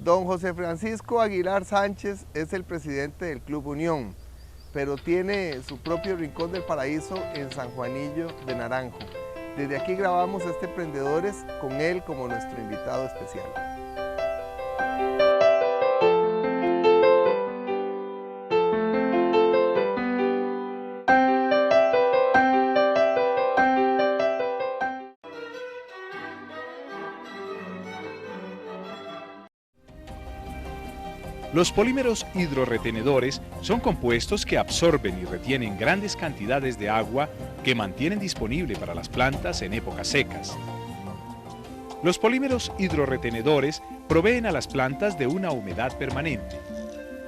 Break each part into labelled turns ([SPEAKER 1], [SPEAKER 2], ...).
[SPEAKER 1] Don José Francisco Aguilar Sánchez es el presidente del Club Unión, pero tiene su propio rincón del paraíso en San Juanillo de Naranjo. Desde aquí grabamos este Emprendedores con él como nuestro invitado especial.
[SPEAKER 2] Los polímeros hidrorretenedores son compuestos que absorben y retienen grandes cantidades de agua que mantienen disponible para las plantas en épocas secas. Los polímeros hidrorretenedores proveen a las plantas de una humedad permanente.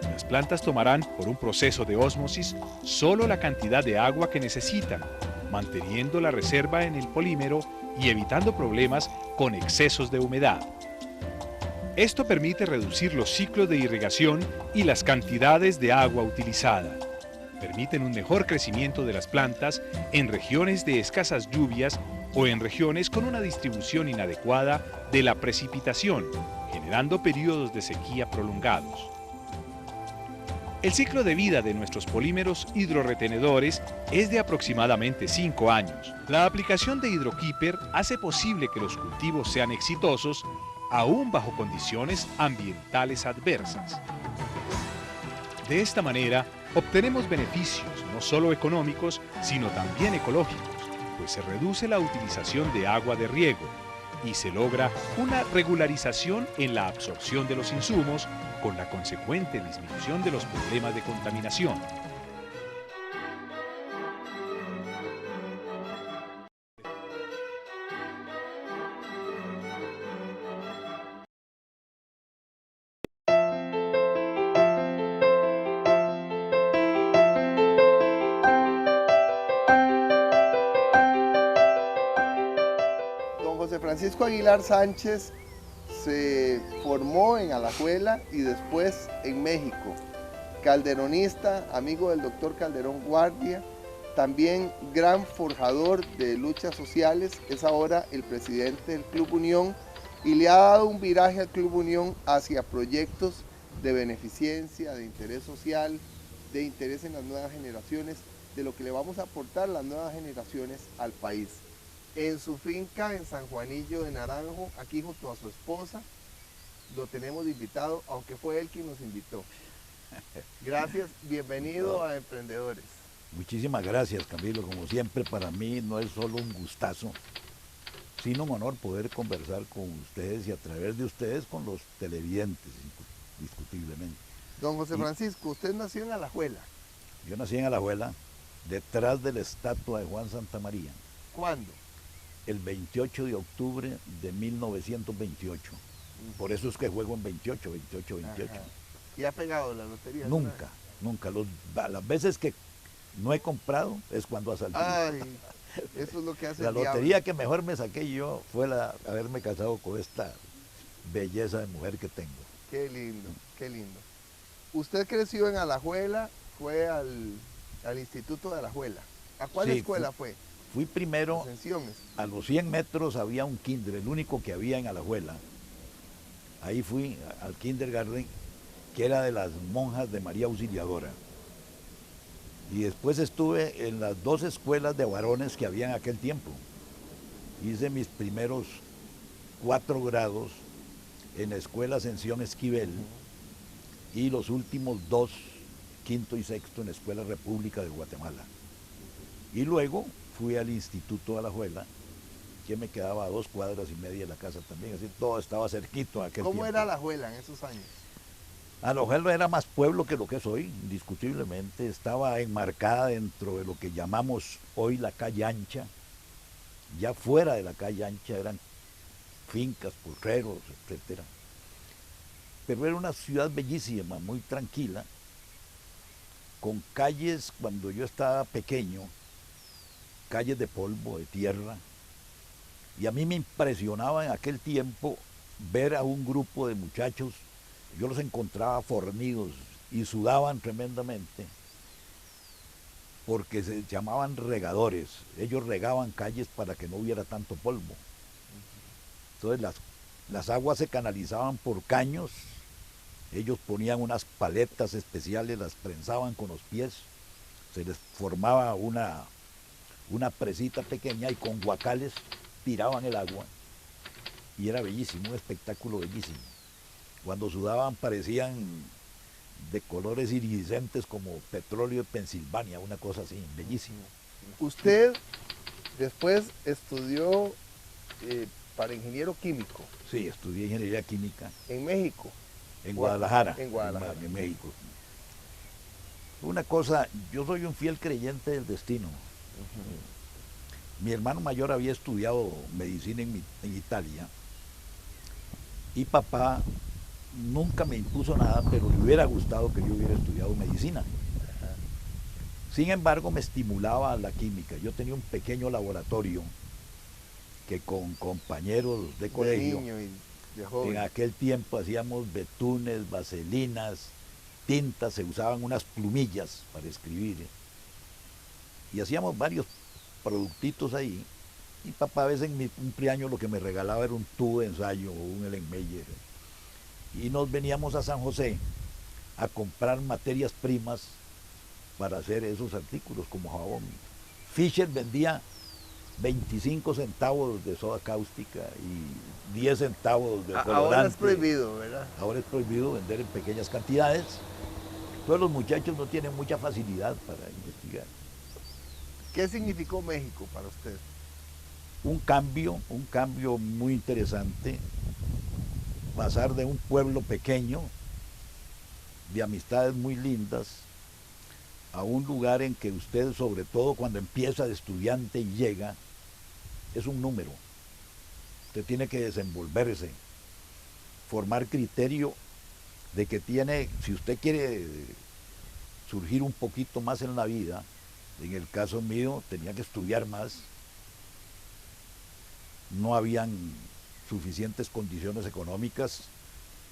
[SPEAKER 2] Las plantas tomarán, por un proceso de ósmosis, solo la cantidad de agua que necesitan, manteniendo la reserva en el polímero y evitando problemas con excesos de humedad. Esto permite reducir los ciclos de irrigación y las cantidades de agua utilizada. Permiten un mejor crecimiento de las plantas en regiones de escasas lluvias o en regiones con una distribución inadecuada de la precipitación, generando periodos de sequía prolongados. El ciclo de vida de nuestros polímeros hidrorretenedores es de aproximadamente 5 años. La aplicación de Hidrokeeper hace posible que los cultivos sean exitosos aún bajo condiciones ambientales adversas. De esta manera, obtenemos beneficios no solo económicos, sino también ecológicos, pues se reduce la utilización de agua de riego y se logra una regularización en la absorción de los insumos, con la consecuente disminución de los problemas de contaminación.
[SPEAKER 1] Don José Francisco Aguilar Sánchez se formó en Alajuela y después en México. Calderonista, amigo del doctor Calderón Guardia, también gran forjador de luchas sociales, es ahora el presidente del Club Unión y le ha dado un viraje al Club Unión hacia proyectos de beneficencia, de interés social, de interés en las nuevas generaciones, de lo que le vamos a aportar las nuevas generaciones al país. En su finca en San Juanillo de Naranjo, aquí junto a su esposa, lo tenemos invitado, aunque fue él quien nos invitó. Gracias, bienvenido a Emprendedores.
[SPEAKER 3] Muchísimas gracias, Camilo. Como siempre, para mí no es solo un gustazo, sino un honor poder conversar con ustedes y a través de ustedes con los televidentes, indiscutiblemente.
[SPEAKER 1] Don José Francisco, usted nació en Alajuela.
[SPEAKER 3] Yo nací en Alajuela, detrás de la estatua de Juan Santamaría.
[SPEAKER 1] ¿Cuándo?
[SPEAKER 3] El 28 de octubre de 1928. Por eso es que juego en 28.
[SPEAKER 1] Ajá. ¿Y ha pegado la lotería?
[SPEAKER 3] Nunca, nunca. Las veces que no he comprado es cuando ha salido.
[SPEAKER 1] Ay, eso es lo que hace
[SPEAKER 3] La
[SPEAKER 1] el diablo.
[SPEAKER 3] lotería que mejor me saqué yo fue haberme casado con esta belleza de mujer que tengo.
[SPEAKER 1] Qué lindo, qué lindo. Usted creció en Alajuela, fue al Instituto de Alajuela. ¿A cuál
[SPEAKER 3] Sí,
[SPEAKER 1] escuela fue?
[SPEAKER 3] Fui primero,
[SPEAKER 1] Ascensiones.
[SPEAKER 3] a los 100 metros había un kinder, el único que había en Alajuela. Ahí fui al kindergarten, que era de las monjas de María Auxiliadora. Y después estuve en las 2 escuelas de varones que había en aquel tiempo. Hice mis primeros 4 grados en la escuela Ascensión Esquivel y los últimos 2, quinto y sexto, en la Escuela República de Guatemala. Y luego fui al Instituto de Alajuela, que me quedaba a 2 cuadras y media de la casa también, así todo estaba cerquito a aquel tiempo.
[SPEAKER 1] ¿Cómo era Alajuela en esos años?
[SPEAKER 3] Alajuela era más pueblo que lo que es hoy, indiscutiblemente. Estaba enmarcada dentro de lo que llamamos hoy la calle ancha. Ya fuera de la calle ancha eran fincas, porreros, etc. Pero era una ciudad bellísima, muy tranquila, con calles, cuando yo estaba pequeño, calles de polvo, de tierra. Y a mí me impresionaba en aquel tiempo ver a un grupo de muchachos. Yo los encontraba fornidos y sudaban tremendamente porque se llamaban regadores. Ellos regaban calles para que no hubiera tanto polvo. Entonces las aguas se canalizaban por caños Ellos ponían unas paletas especiales, las prensaban con los pies, se les formaba una presita pequeña y con guacales tiraban el agua y era bellísimo, un espectáculo bellísimo. Cuando sudaban parecían de colores iridiscentes como petróleo de Pensilvania, una cosa así, bellísimo.
[SPEAKER 1] Usted después estudió para ingeniero químico
[SPEAKER 3] Sí, estudié ingeniería química
[SPEAKER 1] en México.
[SPEAKER 3] en Guadalajara,
[SPEAKER 1] En Guadalajara.
[SPEAKER 3] en México. Una cosa, yo soy un fiel creyente del destino. Mi hermano mayor había estudiado medicina en Italia y papá nunca me impuso nada, pero le hubiera gustado que yo hubiera estudiado medicina. Sin embargo, me estimulaba la química. Yo tenía un pequeño laboratorio que con compañeros de colegio,
[SPEAKER 1] niño y de joven.
[SPEAKER 3] en aquel tiempo hacíamos betunes, vaselinas, tintas, se usaban unas plumillas para escribir. Y hacíamos varios productitos ahí. Y papá a veces en mi cumpleaños lo que me regalaba era un tubo de ensayo o un Erlenmeyer. Y nos veníamos a San José a comprar materias primas para hacer esos artículos como jabón. Fisher vendía 25 centavos de soda cáustica y 10 centavos de colorante.
[SPEAKER 1] Ahora es prohibido, ¿verdad?
[SPEAKER 3] Ahora es prohibido vender en pequeñas cantidades. Todos los muchachos no tienen mucha facilidad para investigar.
[SPEAKER 1] ¿Qué significó México para usted?
[SPEAKER 3] Un cambio muy interesante. Pasar de un pueblo pequeño, de amistades muy lindas, a un lugar en que usted, sobre todo cuando empieza de estudiante y llega, es un número. Usted tiene que desenvolverse, formar criterio de que tiene, si usted quiere surgir un poquito más en la vida, en el caso mío tenía que estudiar más, no habían suficientes condiciones económicas.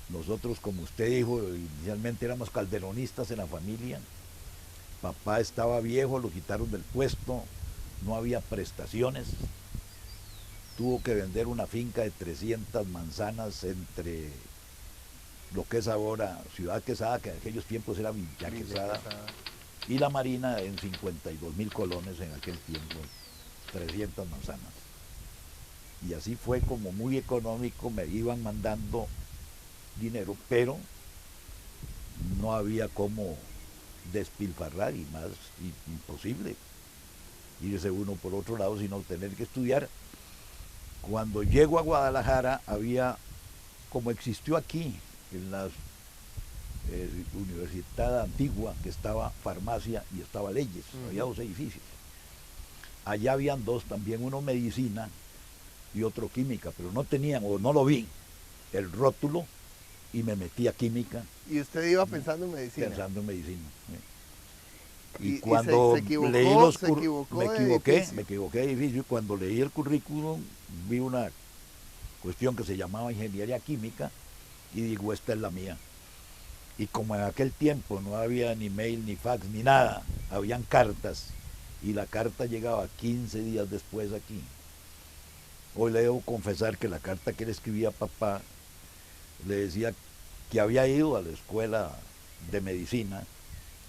[SPEAKER 3] Nosotros, como usted dijo, inicialmente éramos calderonistas en la familia. Papá estaba viejo, lo quitaron del puesto, no había prestaciones. Tuvo que vender una finca de 300 manzanas entre lo que es ahora Ciudad Quesada, que en aquellos tiempos era Villa Quesada, y la Marina en 52.000 colones en aquel tiempo, 300 manzanas. Y así fue como muy económico, me iban mandando dinero, pero no había cómo despilfarrar y más imposible irse uno por otro lado sino tener que estudiar. Cuando llego a Guadalajara había, como existió aquí en la Universidad Antigua, que estaba farmacia y estaba leyes, había dos edificios. Allá habían dos también, uno medicina y otro química, pero no tenían, o no lo vi, el rótulo, y me metí a química.
[SPEAKER 1] ¿Y usted iba pensando en medicina?
[SPEAKER 3] Pensando en medicina.
[SPEAKER 1] Y
[SPEAKER 3] cuando
[SPEAKER 1] se equivocó,
[SPEAKER 3] leí los
[SPEAKER 1] se equivocó
[SPEAKER 3] me
[SPEAKER 1] de
[SPEAKER 3] equivoqué de edificio, y cuando leí el currículum vi una cuestión que se llamaba ingeniería química y digo, esta es la mía. Y como en aquel tiempo no había ni mail, ni fax, ni nada, habían cartas, y la carta llegaba 15 días después aquí. Hoy le debo confesar que la carta que le escribía a papá le decía que había ido a la escuela de medicina,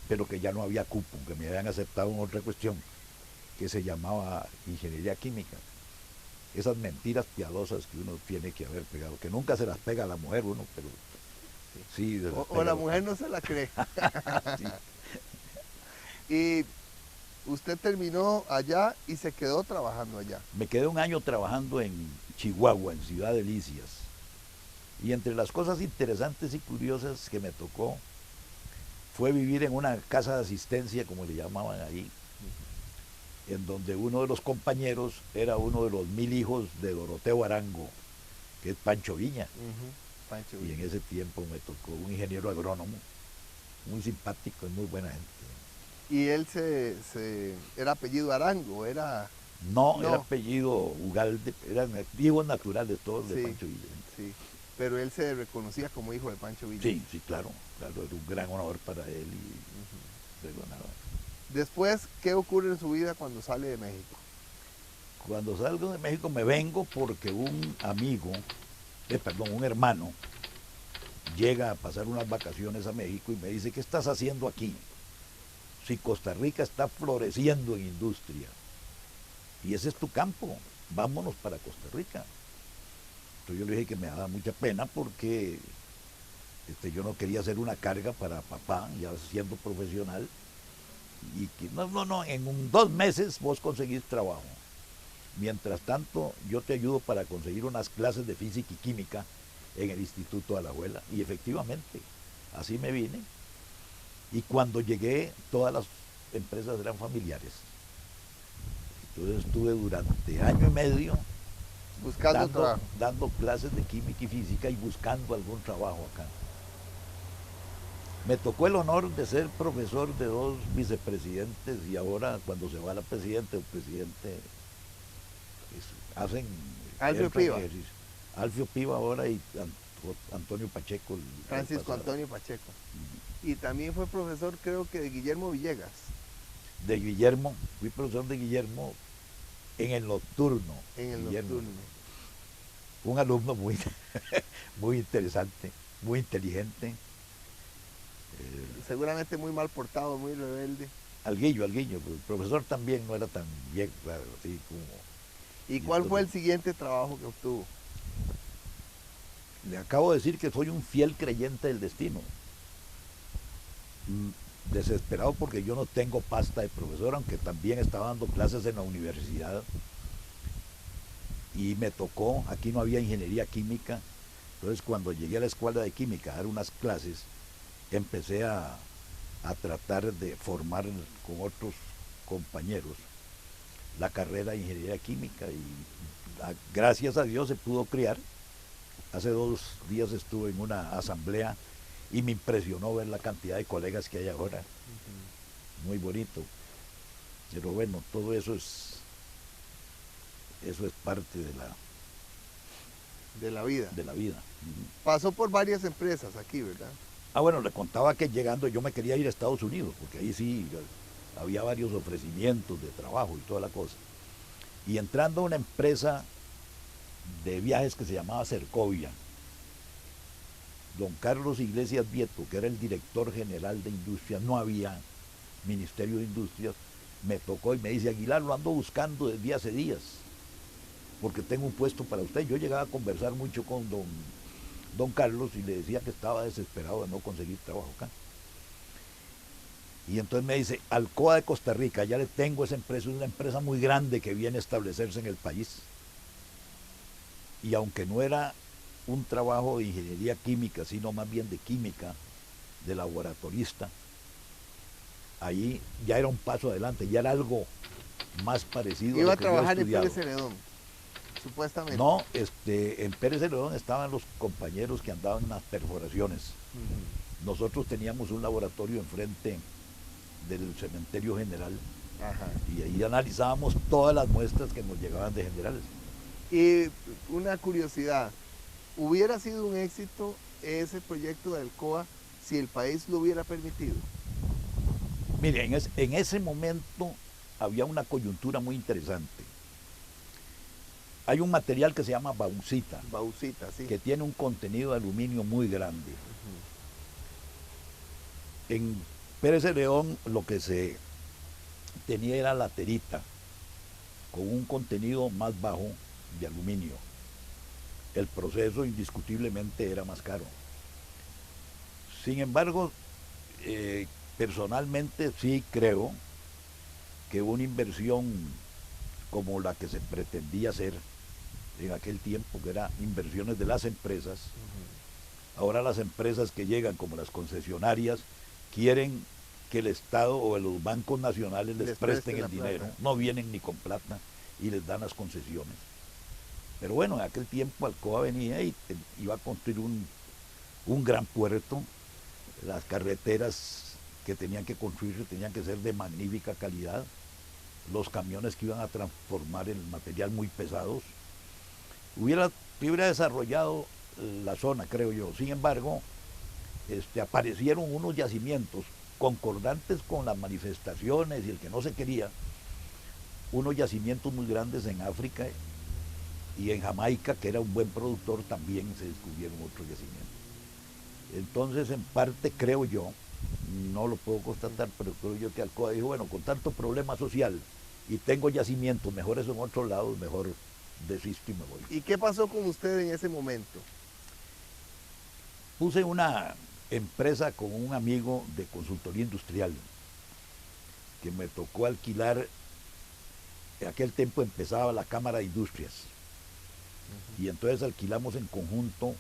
[SPEAKER 3] pero que ya no había cupo, que me habían aceptado en otra cuestión que se llamaba ingeniería química. Esas mentiras piadosas que uno tiene que haber pegado, que nunca se las pega a la mujer uno, pero sí.
[SPEAKER 1] O la mujer no se la cree.
[SPEAKER 3] Sí.
[SPEAKER 1] Y usted terminó allá y se quedó trabajando allá.
[SPEAKER 3] Me quedé un año trabajando en Chihuahua, en Ciudad Delicias. Y entre las cosas interesantes y curiosas que me tocó fue vivir en una casa de asistencia, como le llamaban ahí, en donde uno de los compañeros era uno de los 1000 hijos de Doroteo Arango, que es Pancho Viña.
[SPEAKER 1] Pancho
[SPEAKER 3] Y
[SPEAKER 1] Villa.
[SPEAKER 3] en ese tiempo me tocó un ingeniero agrónomo, muy simpático y muy buena gente.
[SPEAKER 1] Y él era apellido Arango, era...
[SPEAKER 3] No,
[SPEAKER 1] No.
[SPEAKER 3] era apellido Ugalde, eran hijos naturales todos de
[SPEAKER 1] Sí.
[SPEAKER 3] Pancho Villa.
[SPEAKER 1] Sí, pero él se reconocía como hijo de Pancho Villa.
[SPEAKER 3] Sí, sí, claro, era un gran honor para él y perdonaba.
[SPEAKER 1] Después, ¿qué ocurre en su vida cuando sale de México?
[SPEAKER 3] Cuando salgo de México me vengo porque un amigo, un hermano llega a pasar unas vacaciones a México y me dice, ¿qué estás haciendo aquí? Si Costa Rica está floreciendo en industria y ese es tu campo, vámonos para Costa Rica. Entonces yo le dije que me daba mucha pena porque yo no quería hacer una carga para papá, ya siendo profesional, y que no, en 2 meses vos conseguís trabajo. Mientras tanto, yo te ayudo para conseguir unas clases de física y química en el Instituto de Alajuela. Y efectivamente, así me vine. Y cuando llegué, todas las empresas eran familiares. Entonces estuve durante 1 año y medio
[SPEAKER 1] Buscando trabajo.
[SPEAKER 3] dando clases de química y física y buscando algún trabajo acá. Me tocó el honor de ser profesor de 2 vicepresidentes y ahora cuando se va la presidenta, el presidente hacen
[SPEAKER 1] Alfio Piva.
[SPEAKER 3] Alfio Piva ahora y Antonio Pacheco.
[SPEAKER 1] Francisco Antonio Pacheco. Y también fue profesor, creo que de Guillermo Villegas.
[SPEAKER 3] De Guillermo, fui profesor de Guillermo en el nocturno.
[SPEAKER 1] En el
[SPEAKER 3] Guillermo,
[SPEAKER 1] nocturno.
[SPEAKER 3] un alumno muy, muy interesante, muy inteligente.
[SPEAKER 1] Seguramente muy mal portado, muy rebelde.
[SPEAKER 3] Alguillo, pero el profesor también no era tan bien, claro, así como...
[SPEAKER 1] ¿Y cuál fue el siguiente trabajo que obtuvo?
[SPEAKER 3] Le acabo de decir que soy un fiel creyente del destino. Desesperado porque yo no tengo pasta de profesor, aunque también estaba dando clases en la universidad. Y me tocó, aquí no había ingeniería química, entonces cuando llegué a la escuela de química a dar unas clases, empecé a tratar de formar con otros compañeros la carrera de ingeniería química y gracias a Dios se pudo crear. Hace 2 días estuve en una asamblea y me impresionó ver la cantidad de colegas que hay ahora. Muy bonito. Pero bueno, todo eso es parte
[SPEAKER 1] de la vida.
[SPEAKER 3] De la vida.
[SPEAKER 1] Pasó por varias empresas aquí, ¿verdad?
[SPEAKER 3] Bueno, le contaba que llegando yo me quería ir a Estados Unidos, porque ahí sí había varios ofrecimientos de trabajo y toda la cosa. Y entrando a una empresa de viajes que se llamaba Cercovia, don Carlos Iglesias Vieto, que era el director general de Industrias, no había Ministerio de Industrias, me tocó y me dice, Aguilar, lo ando buscando desde hace días, porque tengo un puesto para usted. Yo llegaba a conversar mucho con don Carlos y le decía que estaba desesperado de no conseguir trabajo acá. Y entonces me dice, Alcoa de Costa Rica, ya le tengo esa empresa, es una empresa muy grande que viene a establecerse en el país. Y aunque no era un trabajo de ingeniería química, sino más bien de química, de laboratorista, ahí ya era un paso adelante, ya era algo más parecido
[SPEAKER 1] Iba
[SPEAKER 3] a lo que
[SPEAKER 1] a trabajar
[SPEAKER 3] yo
[SPEAKER 1] en
[SPEAKER 3] estudiaba.
[SPEAKER 1] Pérez Celedón, supuestamente.
[SPEAKER 3] No, en Pérez Celedón estaban los compañeros que andaban en las perforaciones. Nosotros teníamos un laboratorio enfrente del cementerio general.
[SPEAKER 1] Ajá.
[SPEAKER 3] Y ahí analizábamos todas las muestras que nos llegaban de generales.
[SPEAKER 1] Y una curiosidad, ¿hubiera sido un éxito ese proyecto de Alcoa si el país lo hubiera permitido?
[SPEAKER 3] Mire, en ese momento había una coyuntura muy interesante. Hay un material que se llama bauxita,
[SPEAKER 1] Sí.
[SPEAKER 3] que tiene un contenido de aluminio muy grande. En Pérez Celedón lo que se tenía era laterita, con un contenido más bajo de aluminio. El proceso indiscutiblemente era más caro. Sin embargo, personalmente sí creo que una inversión como la que se pretendía hacer en aquel tiempo, que eran inversiones de las empresas, ahora las empresas que llegan como las concesionarias quieren que el Estado o los bancos nacionales les presten el dinero, no vienen ni con plata y les dan las concesiones. Pero bueno, en aquel tiempo Alcoa venía y iba a construir un gran puerto. Las carreteras que tenían que construirse tenían que ser de magnífica calidad. Los camiones que iban a transformar el material muy pesados. Hubiera desarrollado la zona, creo yo. Sin embargo, aparecieron unos yacimientos concordantes con las manifestaciones y el que no se quería, unos yacimientos muy grandes en África y en Jamaica, que era un buen productor, también se descubrieron otros yacimientos. Entonces, en parte creo yo, no lo puedo constatar, pero creo yo que Alcoa dijo, bueno, con tanto problema social y tengo yacimientos mejores en otros lados, mejor desisto y me voy.
[SPEAKER 1] ¿Y qué pasó con usted en ese momento?
[SPEAKER 3] Puse una empresa con un amigo de consultoría industrial que me tocó alquilar. En aquel tiempo empezaba la Cámara de Industrias y entonces alquilamos en conjunto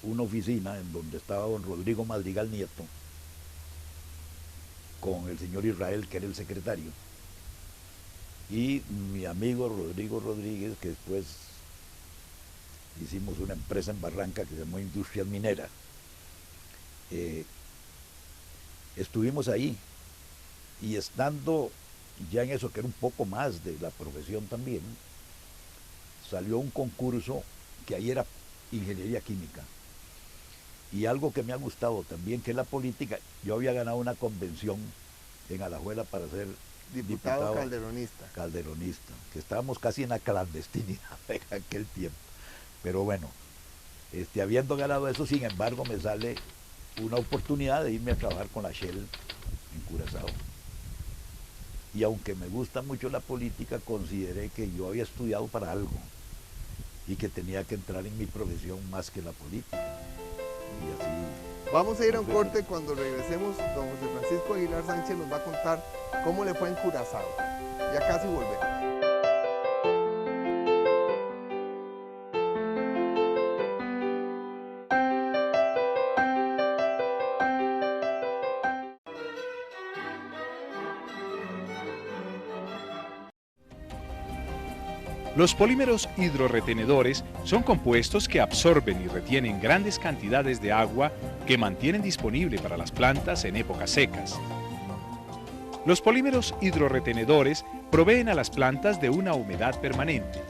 [SPEAKER 3] una oficina en donde estaba don Rodrigo Madrigal Nieto con el señor Israel, que era el secretario, y mi amigo Rodrigo Rodríguez, que después hicimos una empresa en Barranca que se llamó Industrias Mineras. Estuvimos ahí y estando ya en eso, que era un poco más de la profesión también, salió un concurso que ahí era ingeniería química. Y algo que me ha gustado también, que es la política. Yo había ganado una convención en Alajuela para ser
[SPEAKER 1] Diputado calderonista.
[SPEAKER 3] Calderonista, que estábamos casi en la clandestinidad en aquel tiempo. Pero bueno, habiendo ganado eso, sin embargo, me sale una oportunidad de irme a trabajar con la Shell en Curazao. Y aunque me gusta mucho la política, consideré que yo había estudiado para algo y que tenía que entrar en mi profesión más que la política. Y así.
[SPEAKER 1] Vamos a ir a un corte. Cuando regresemos, don José Francisco Aguilar Sánchez nos va a contar cómo le fue en Curazao. Ya casi volvemos.
[SPEAKER 2] Los polímeros hidrorretenedores son compuestos que absorben y retienen grandes cantidades de agua que mantienen disponible para las plantas en épocas secas. Los polímeros hidrorretenedores proveen a las plantas de una humedad permanente.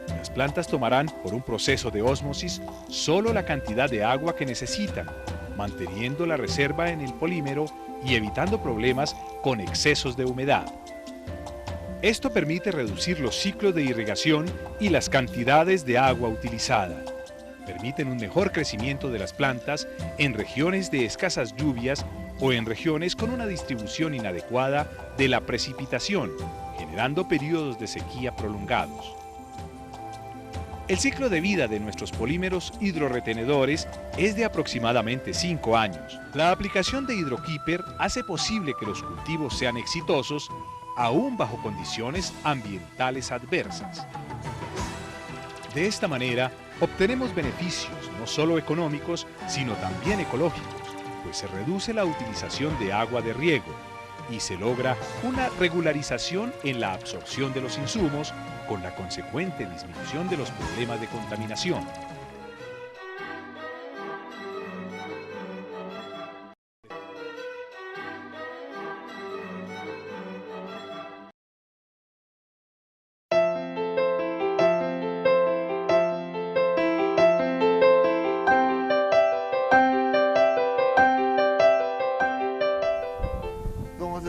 [SPEAKER 2] Las plantas tomarán por un proceso de ósmosis solo la cantidad de agua que necesitan, manteniendo la reserva en el polímero y evitando problemas con excesos de humedad. Esto permite reducir los ciclos de irrigación y las cantidades de agua utilizada. Permiten un mejor crecimiento de las plantas en regiones de escasas lluvias o en regiones con una distribución inadecuada de la precipitación, generando periodos de sequía prolongados. El ciclo de vida de nuestros polímeros hidrorretenedores es de aproximadamente 5 años. La aplicación de Hidrokeeper hace posible que los cultivos sean exitosos aún bajo condiciones ambientales adversas. De esta manera, obtenemos beneficios no solo económicos, sino también ecológicos, pues se reduce la utilización de agua de riego y se logra una regularización en la absorción de los insumos, con la consecuente disminución de los problemas de contaminación.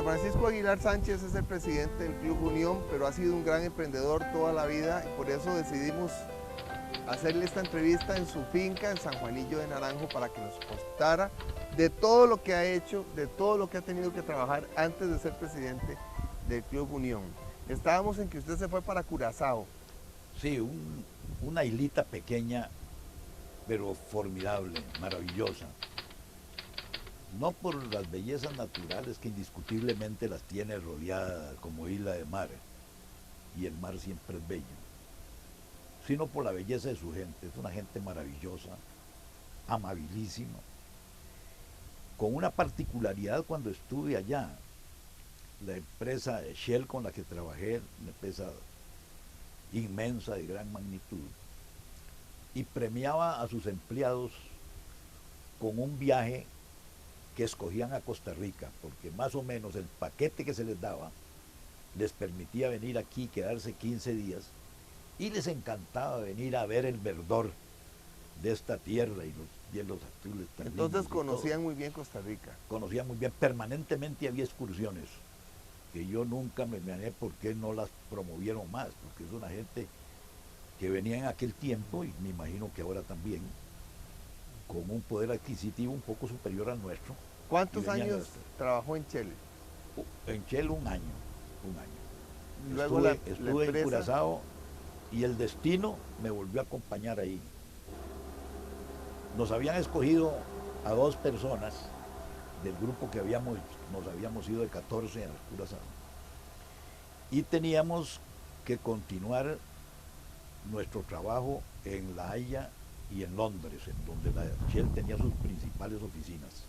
[SPEAKER 1] Francisco Aguilar Sánchez es el presidente del Club Unión, pero ha sido un gran emprendedor toda la vida y por eso decidimos hacerle esta entrevista en su finca en San Juanillo de Naranjo para que nos contara de todo lo que ha hecho, de todo lo que ha tenido que trabajar antes de ser presidente del Club Unión. Estábamos en que usted se fue para Curazao.
[SPEAKER 3] Sí, una islita pequeña, pero formidable, maravillosa. No por las bellezas naturales que indiscutiblemente las tiene rodeadas como isla de mar, y el mar siempre es bello, sino por la belleza de su gente. Es una gente maravillosa, amabilísima, con una particularidad cuando estuve allá. La empresa Shell con la que trabajé, una empresa inmensa de gran magnitud, y premiaba a sus empleados con un viaje que escogían a Costa Rica, porque más o menos el paquete que se les daba les permitía venir aquí, quedarse 15 días, y les encantaba venir a ver el verdor de esta tierra y los cielos azules tan lindos.
[SPEAKER 1] Entonces conocían muy bien Costa Rica.
[SPEAKER 3] Conocían muy bien, permanentemente había excursiones, que yo nunca me imaginé por qué no las promovieron más, porque es una gente que venía en aquel tiempo, y me imagino que ahora también, con un poder adquisitivo un poco superior al nuestro.
[SPEAKER 1] ¿Cuántos
[SPEAKER 3] Y venían
[SPEAKER 1] años trabajó en Shell?
[SPEAKER 3] En Shell un año.
[SPEAKER 1] Luego
[SPEAKER 3] Estuve en Curazao y el destino me volvió a acompañar ahí. Nos habían escogido a 2 personas del grupo que nos habíamos ido de 14 a Curazao. Y teníamos que continuar nuestro trabajo en La Haya y en Londres, en donde la Shell tenía sus principales oficinas.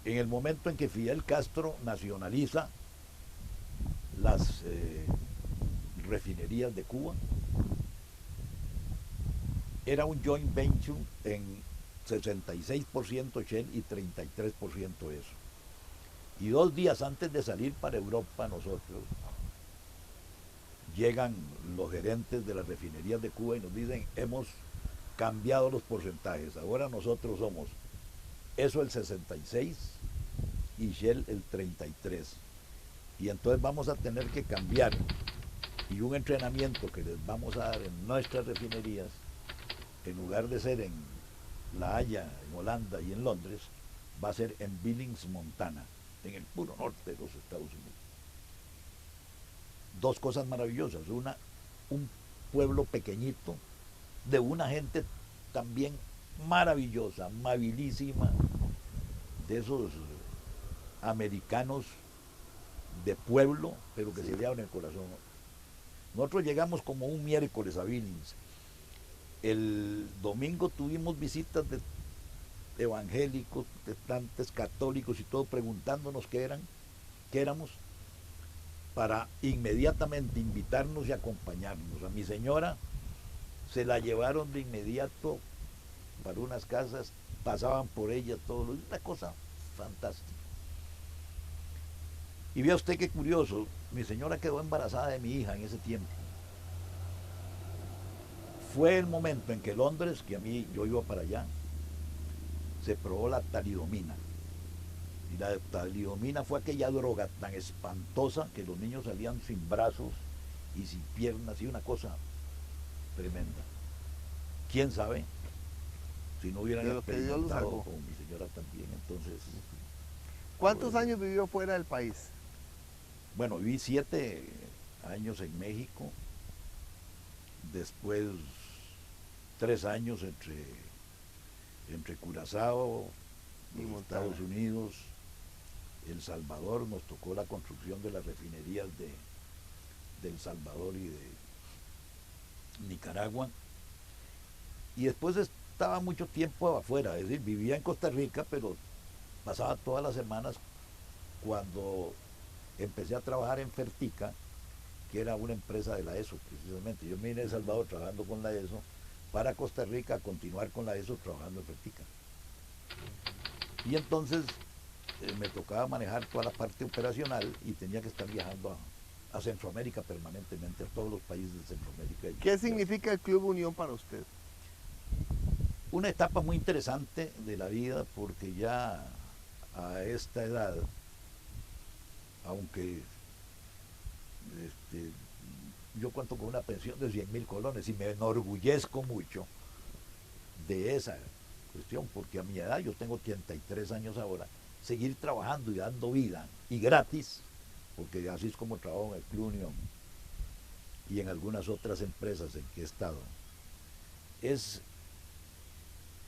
[SPEAKER 3] En el momento en que Fidel Castro nacionaliza las refinerías de Cuba, era un joint venture en 66% Shell y 33% eso. Y 2 días antes de salir para Europa nosotros, llegan los gerentes de las refinerías de Cuba y nos dicen, hemos cambiado los porcentajes, ahora nosotros somos eso el 66 y Shell el 33. Y entonces vamos a tener que cambiar, y un entrenamiento que les vamos a dar en nuestras refinerías, en lugar de ser en La Haya, en Holanda y en Londres, va a ser en Billings, Montana, en el puro norte de los Estados Unidos. 2 cosas maravillosas. Una, un pueblo pequeñito, de una gente también maravillosa, amabilísima, de esos americanos de pueblo, pero que se le abren el corazón. Nosotros llegamos como un miércoles a Billings. El domingo tuvimos visitas de evangélicos, protestantes, católicos y todo, preguntándonos qué éramos, para inmediatamente invitarnos y acompañarnos. A mi señora se la llevaron de inmediato para unas casas, pasaban por ella todos los días, una cosa fantástica. Y vea usted qué curioso, mi señora quedó embarazada de mi hija en ese tiempo. Fue el momento en que Londres, que yo iba para allá, se probó la talidomina. Y la talidomina fue aquella droga tan espantosa que los niños salían sin brazos y sin piernas, y una cosa tremenda. ¿Quién sabe? Si no hubieran experimentado con mi señora también, entonces...
[SPEAKER 1] ¿Cuántos años vivió fuera del país?
[SPEAKER 3] Bueno, viví 7 años en México, después 3 años entre Curazao y Estados Unidos, El Salvador. Nos tocó la construcción de las refinerías de El Salvador y de Nicaragua. Y después estaba mucho tiempo afuera, es decir, vivía en Costa Rica, pero pasaba todas las semanas. Cuando empecé a trabajar en Fertica, que era una empresa de la ESO precisamente, yo me vine de El Salvador trabajando con la ESO, para Costa Rica a continuar con la ESO trabajando en Fertica. Y entonces me tocaba manejar toda la parte operacional y tenía que estar viajando a Centroamérica permanentemente, a todos los países de Centroamérica.
[SPEAKER 1] ¿Qué significa el Club Unión para usted?
[SPEAKER 3] Una etapa muy interesante de la vida, porque ya a esta edad, aunque yo cuento con una pensión de 100.000 colones y me enorgullezco mucho de esa cuestión, porque a mi edad, yo tengo 33 años ahora, seguir trabajando y dando vida, y gratis, porque así es como trabajo en el Club Unión y en algunas otras empresas en que he estado, es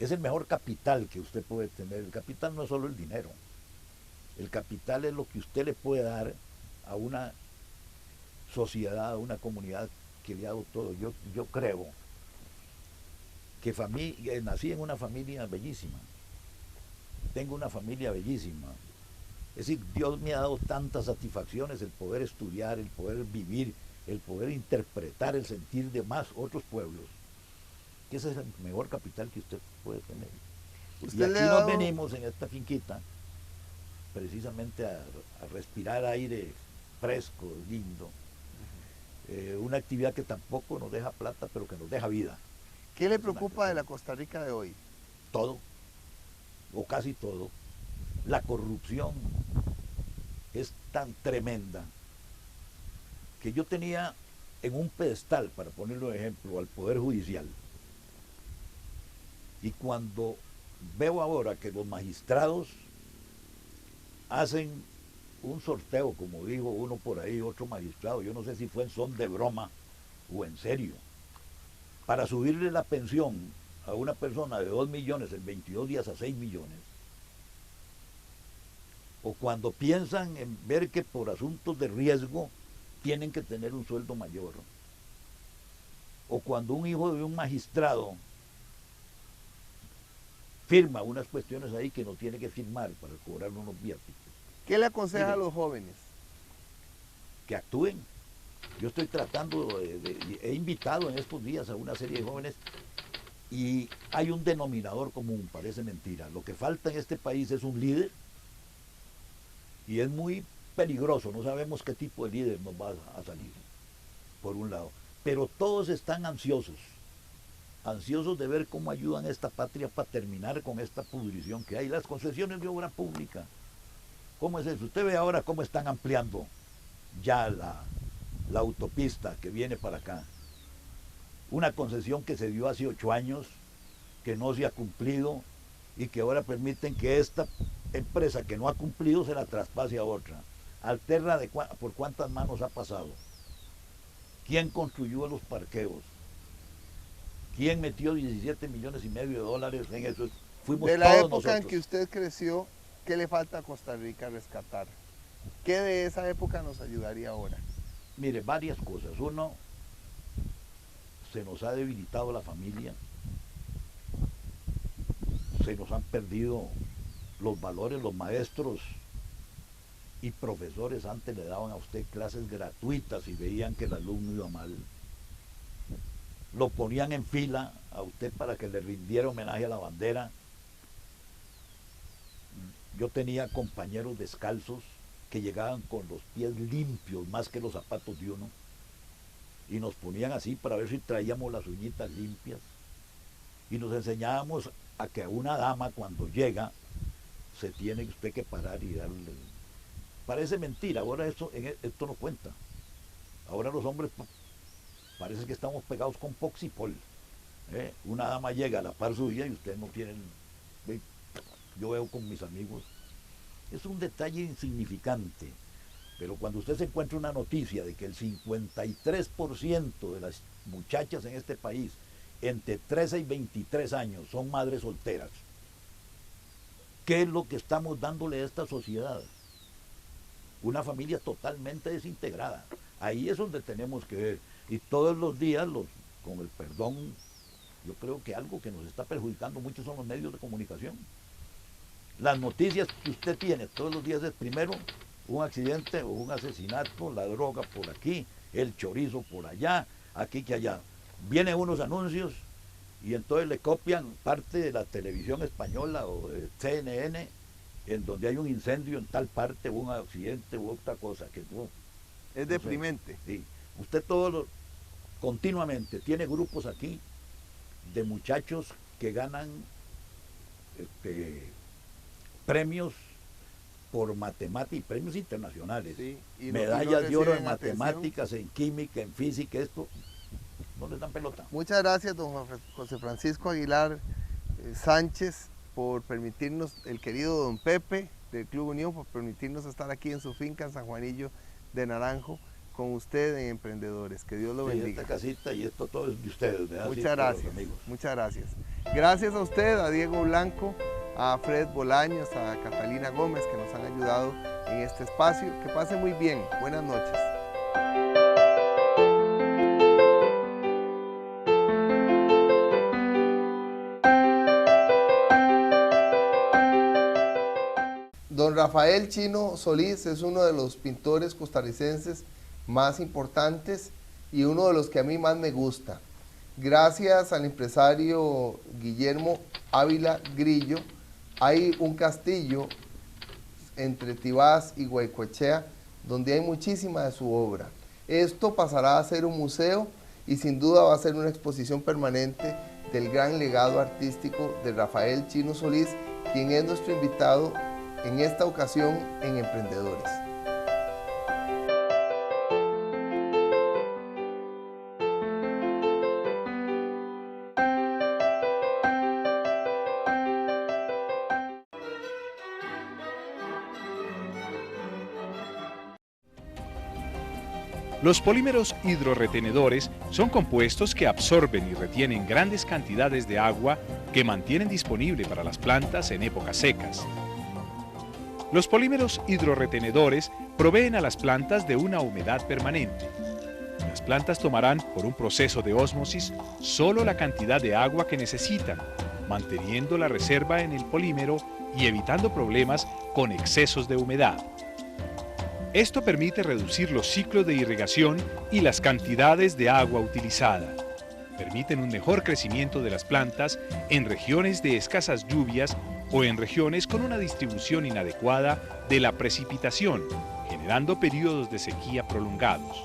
[SPEAKER 3] el mejor capital que usted puede tener. El capital no es solo el dinero, el capital es lo que usted le puede dar a una sociedad, a una comunidad que le ha dado todo. Yo creo que nací en una familia bellísima, tengo una familia bellísima, es decir, Dios me ha dado tantas satisfacciones, el poder estudiar, el poder vivir, el poder interpretar el sentir de más otros pueblos, que ese es el mejor capital que usted puede tener. Y aquí nos venimos en esta finquita precisamente a respirar aire fresco, lindo, una actividad que tampoco nos deja plata, pero que nos deja vida.
[SPEAKER 1] ¿Qué le preocupa de la Costa Rica de hoy?
[SPEAKER 3] Todo, o casi todo. La corrupción es tan tremenda que yo tenía en un pedestal, para ponerlo de ejemplo, al Poder Judicial. Y cuando veo ahora que los magistrados hacen un sorteo, como dijo uno por ahí, otro magistrado, yo no sé si fue en son de broma o en serio, para subirle la pensión a una persona de 2 millones en 22 días a 6 millones, o cuando piensan en ver que por asuntos de riesgo tienen que tener un sueldo mayor, o cuando un hijo de un magistrado firma unas cuestiones ahí que no tiene que firmar para cobrar unos viáticos.
[SPEAKER 1] ¿Qué le aconseja
[SPEAKER 3] Mire,
[SPEAKER 1] a los jóvenes?
[SPEAKER 3] que actúen. Yo estoy tratando, he invitado en estos días a una serie de jóvenes y hay un denominador común, parece mentira. Lo que falta en este país es un líder y es muy peligroso, no sabemos qué tipo de líder nos va a salir, por un lado. Pero todos están ansiosos de ver cómo ayudan a esta patria para terminar con esta pudrición que hay. Las concesiones de obra pública, ¿cómo es eso? Usted ve ahora cómo están ampliando ya la autopista que viene para acá. Una concesión que se dio hace 8 años, que no se ha cumplido y que ahora permiten que esta empresa que no ha cumplido se la traspase a otra. Alterra por cuántas manos ha pasado. ¿Quién construyó los parqueos? ¿Quién metió 17 millones y medio de dólares en eso? Fuimos
[SPEAKER 1] De la
[SPEAKER 3] todos
[SPEAKER 1] época
[SPEAKER 3] nosotros.
[SPEAKER 1] en que usted creció, ¿qué le falta a Costa Rica rescatar? ¿Qué de esa época nos ayudaría ahora?
[SPEAKER 3] Mire, varias cosas. Uno, se nos ha debilitado la familia, se nos han perdido los valores. Los maestros y profesores antes le daban a usted clases gratuitas y veían que el alumno iba mal. Lo ponían en fila a usted para que le rindiera homenaje a la bandera. Yo tenía compañeros descalzos que llegaban con los pies limpios, más que los zapatos de uno, y nos ponían así para ver si traíamos las uñitas limpias, y nos enseñábamos a que a una dama cuando llega se tiene usted que parar y darle. Parece mentira, ahora esto no cuenta. Ahora los hombres parece que estamos pegados con poxipol. Una dama llega a la par suya y ustedes no tienen. Yo veo con mis amigos, es un detalle insignificante, pero cuando usted se encuentra una noticia de que el 53% de las muchachas en este país entre 13 y 23 años son madres solteras, ¿qué es lo que estamos dándole a esta sociedad? Una familia totalmente desintegrada. Ahí es donde tenemos que ver. Y todos los días, con el perdón, yo creo que algo que nos está perjudicando mucho son los medios de comunicación. Las noticias que usted tiene todos los días es primero un accidente o un asesinato, la droga por aquí, el chorizo por allá, aquí que allá. Vienen unos anuncios y entonces le copian parte de la televisión española o de CNN, en donde hay un incendio en tal parte, un accidente u otra cosa. Que no,
[SPEAKER 1] Es deprimente.
[SPEAKER 3] Sí. Usted continuamente tiene grupos aquí de muchachos que ganan premios por matemáticas, premios internacionales,
[SPEAKER 1] Sí,
[SPEAKER 3] medallas de oro en
[SPEAKER 1] reciben atención.
[SPEAKER 3] matemáticas, en química, en física, esto no les dan pelota.
[SPEAKER 1] Muchas gracias, don José Francisco Aguilar Sánchez, por permitirnos, el querido don Pepe del Club Unión, por permitirnos estar aquí en su finca en San Juanillo de Naranjo con usted en Emprendedores. Que Dios lo bendiga.
[SPEAKER 3] Esta casita y esto todo es de ustedes, ¿verdad?
[SPEAKER 1] Muchas
[SPEAKER 3] Sí,
[SPEAKER 1] gracias,
[SPEAKER 3] amigos.
[SPEAKER 1] muchas gracias. Gracias a usted, a Diego Blanco, a Fred Bolaños, a Catalina Gómez, que nos han ayudado en este espacio. Que pase muy bien. Buenas noches. Don Rafael Chino Solís es uno de los pintores costarricenses más importantes y uno de los que a mí más me gusta. Gracias al empresario Guillermo Ávila Grillo, hay un castillo entre Tibás y Guaycochea donde hay muchísima de su obra. Esto pasará a ser un museo y sin duda va a ser una exposición permanente del gran legado artístico de Rafael Chino Solís, quien es nuestro invitado en esta ocasión en Emprendedores.
[SPEAKER 2] Los polímeros hidrorretenedores son compuestos que absorben y retienen grandes cantidades de agua que mantienen disponible para las plantas en épocas secas. Los polímeros hidrorretenedores proveen a las plantas de una humedad permanente. Las plantas tomarán por un proceso de ósmosis solo la cantidad de agua que necesitan, manteniendo la reserva en el polímero y evitando problemas con excesos de humedad. Esto permite reducir los ciclos de irrigación y las cantidades de agua utilizada. Permiten un mejor crecimiento de las plantas en regiones de escasas lluvias o en regiones con una distribución inadecuada de la precipitación, generando periodos de sequía prolongados.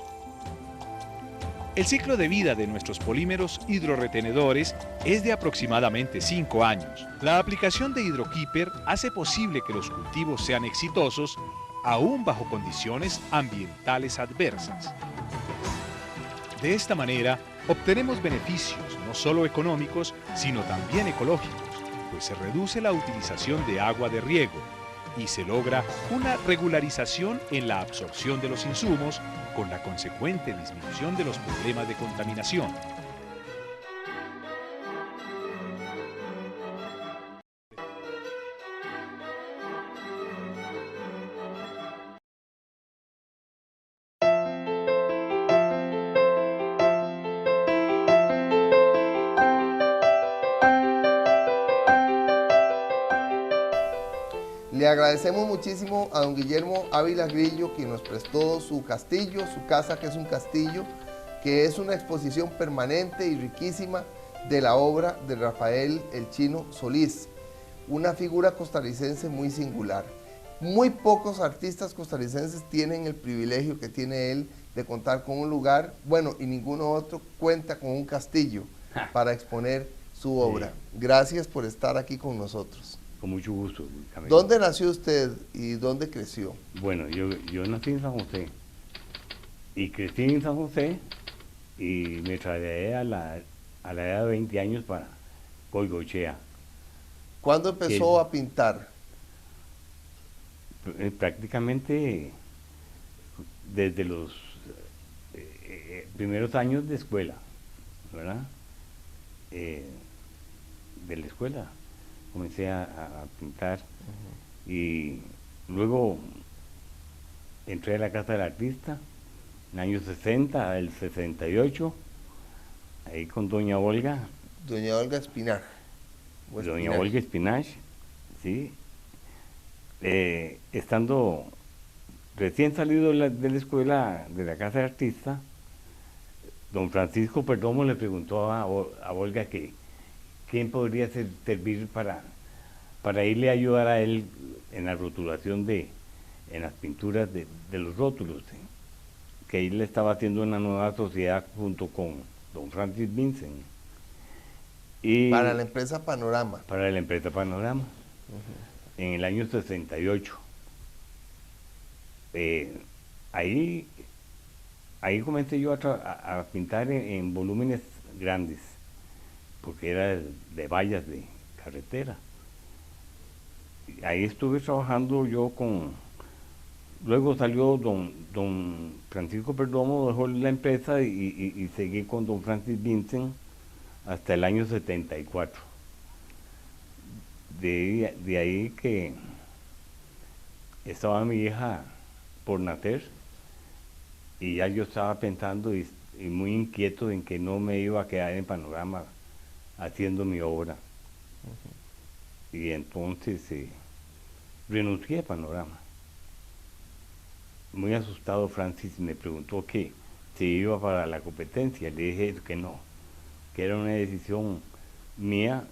[SPEAKER 2] El ciclo de vida de nuestros polímeros hidrorretenedores es de aproximadamente 5 años. La aplicación de HydroKeeper hace posible que los cultivos sean exitosos aún bajo condiciones ambientales adversas. De esta manera, obtenemos beneficios no solo económicos, sino también ecológicos, pues se reduce la utilización de agua de riego y se logra una regularización en la absorción de los insumos con la consecuente disminución de los problemas de contaminación.
[SPEAKER 1] Le agradecemos muchísimo a don Guillermo Ávila Grillo, quien nos prestó su castillo, su casa, que es un castillo, que es una exposición permanente y riquísima de la obra de Rafael el Chino Solís, una figura costarricense muy singular. Muy pocos artistas costarricenses tienen el privilegio que tiene él de contar con un lugar, bueno, y ninguno otro cuenta con un castillo para exponer su obra. Gracias por estar aquí con nosotros.
[SPEAKER 4] Con mucho gusto.
[SPEAKER 1] ¿Dónde nació usted y dónde creció?
[SPEAKER 4] Bueno, yo nací en San José y crecí en San José y me trasladé a la edad de 20 años para Goigoechea.
[SPEAKER 1] ¿Cuándo empezó a pintar?
[SPEAKER 4] Prácticamente desde los primeros años de escuela, ¿verdad? De la escuela comencé a pintar y luego entré a la Casa del Artista en el año 60, el 68, ahí con doña Olga.
[SPEAKER 1] Doña Olga Espinaj.
[SPEAKER 4] Doña Olga Espinaj, sí. Estando recién salido de la escuela de la Casa del Artista, don Francisco Perdomo le preguntó a Olga que quién podría servir para irle a ayudar a él en la rotulación en las pinturas de los rótulos, ¿sí? Que él estaba haciendo una nueva sociedad junto con don Francis Vincent. Y
[SPEAKER 1] para la empresa Panorama.
[SPEAKER 4] Para la empresa Panorama, en el año 68. Ahí comencé yo a pintar en volúmenes grandes, porque era de vallas de carretera. Ahí estuve trabajando yo luego salió don Francisco Perdomo, dejó la empresa y seguí con don Francis Vincent hasta el año 74. De ahí que estaba mi hija por nacer y ya yo estaba pensando y muy inquieto en que no me iba a quedar en Panorama haciendo mi obra. Y entonces renuncié a Panorama. Muy asustado, Francis me preguntó que si iba para la competencia. Le dije que no, que era una decisión mía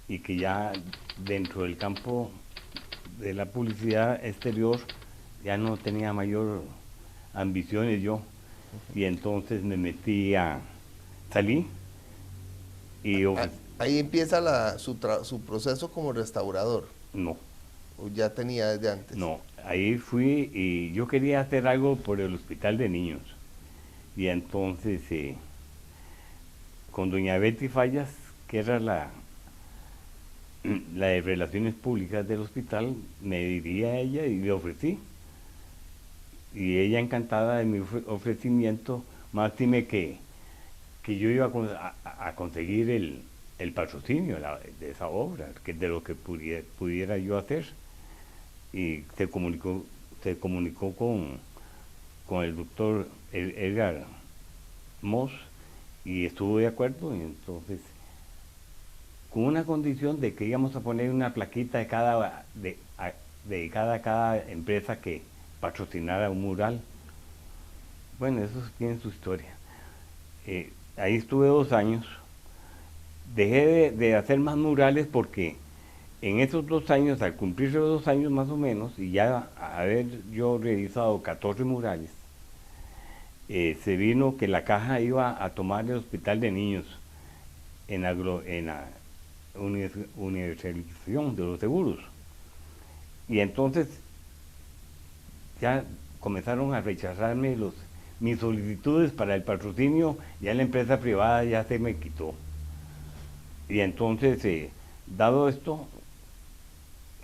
[SPEAKER 4] y que ya dentro del campo de la publicidad exterior ya no tenía mayor ambiciones yo. Y entonces me metí salí. Y
[SPEAKER 1] ahí empieza su proceso como restaurador.
[SPEAKER 4] No.
[SPEAKER 1] ¿O ya tenía desde antes?
[SPEAKER 4] No, ahí fui y yo quería hacer algo por el hospital de niños. Y entonces con doña Betty Fallas, que era la de Relaciones Públicas del hospital, me dirigí a ella y le ofrecí. y ella encantada de mi ofrecimiento, máxime que yo iba a conseguir el patrocinio de esa obra, que de lo que pudiera yo hacer. Y se comunicó con el doctor Edgar Moss y estuvo de acuerdo, y entonces con una condición de que íbamos a poner una plaquita dedicada a cada empresa que patrocinara un mural. Bueno, eso tiene su historia. Ahí estuve 2 años. Dejé de hacer más murales porque en esos 2 años, al cumplir los 2 años más o menos, y ya haber yo realizado 14 murales, se vino que la caja iba a tomar el hospital de niños en la universalización de los seguros. Y entonces ya comenzaron a rechazarme mis solicitudes para el patrocinio, ya la empresa privada ya se me quitó. Y entonces, dado esto,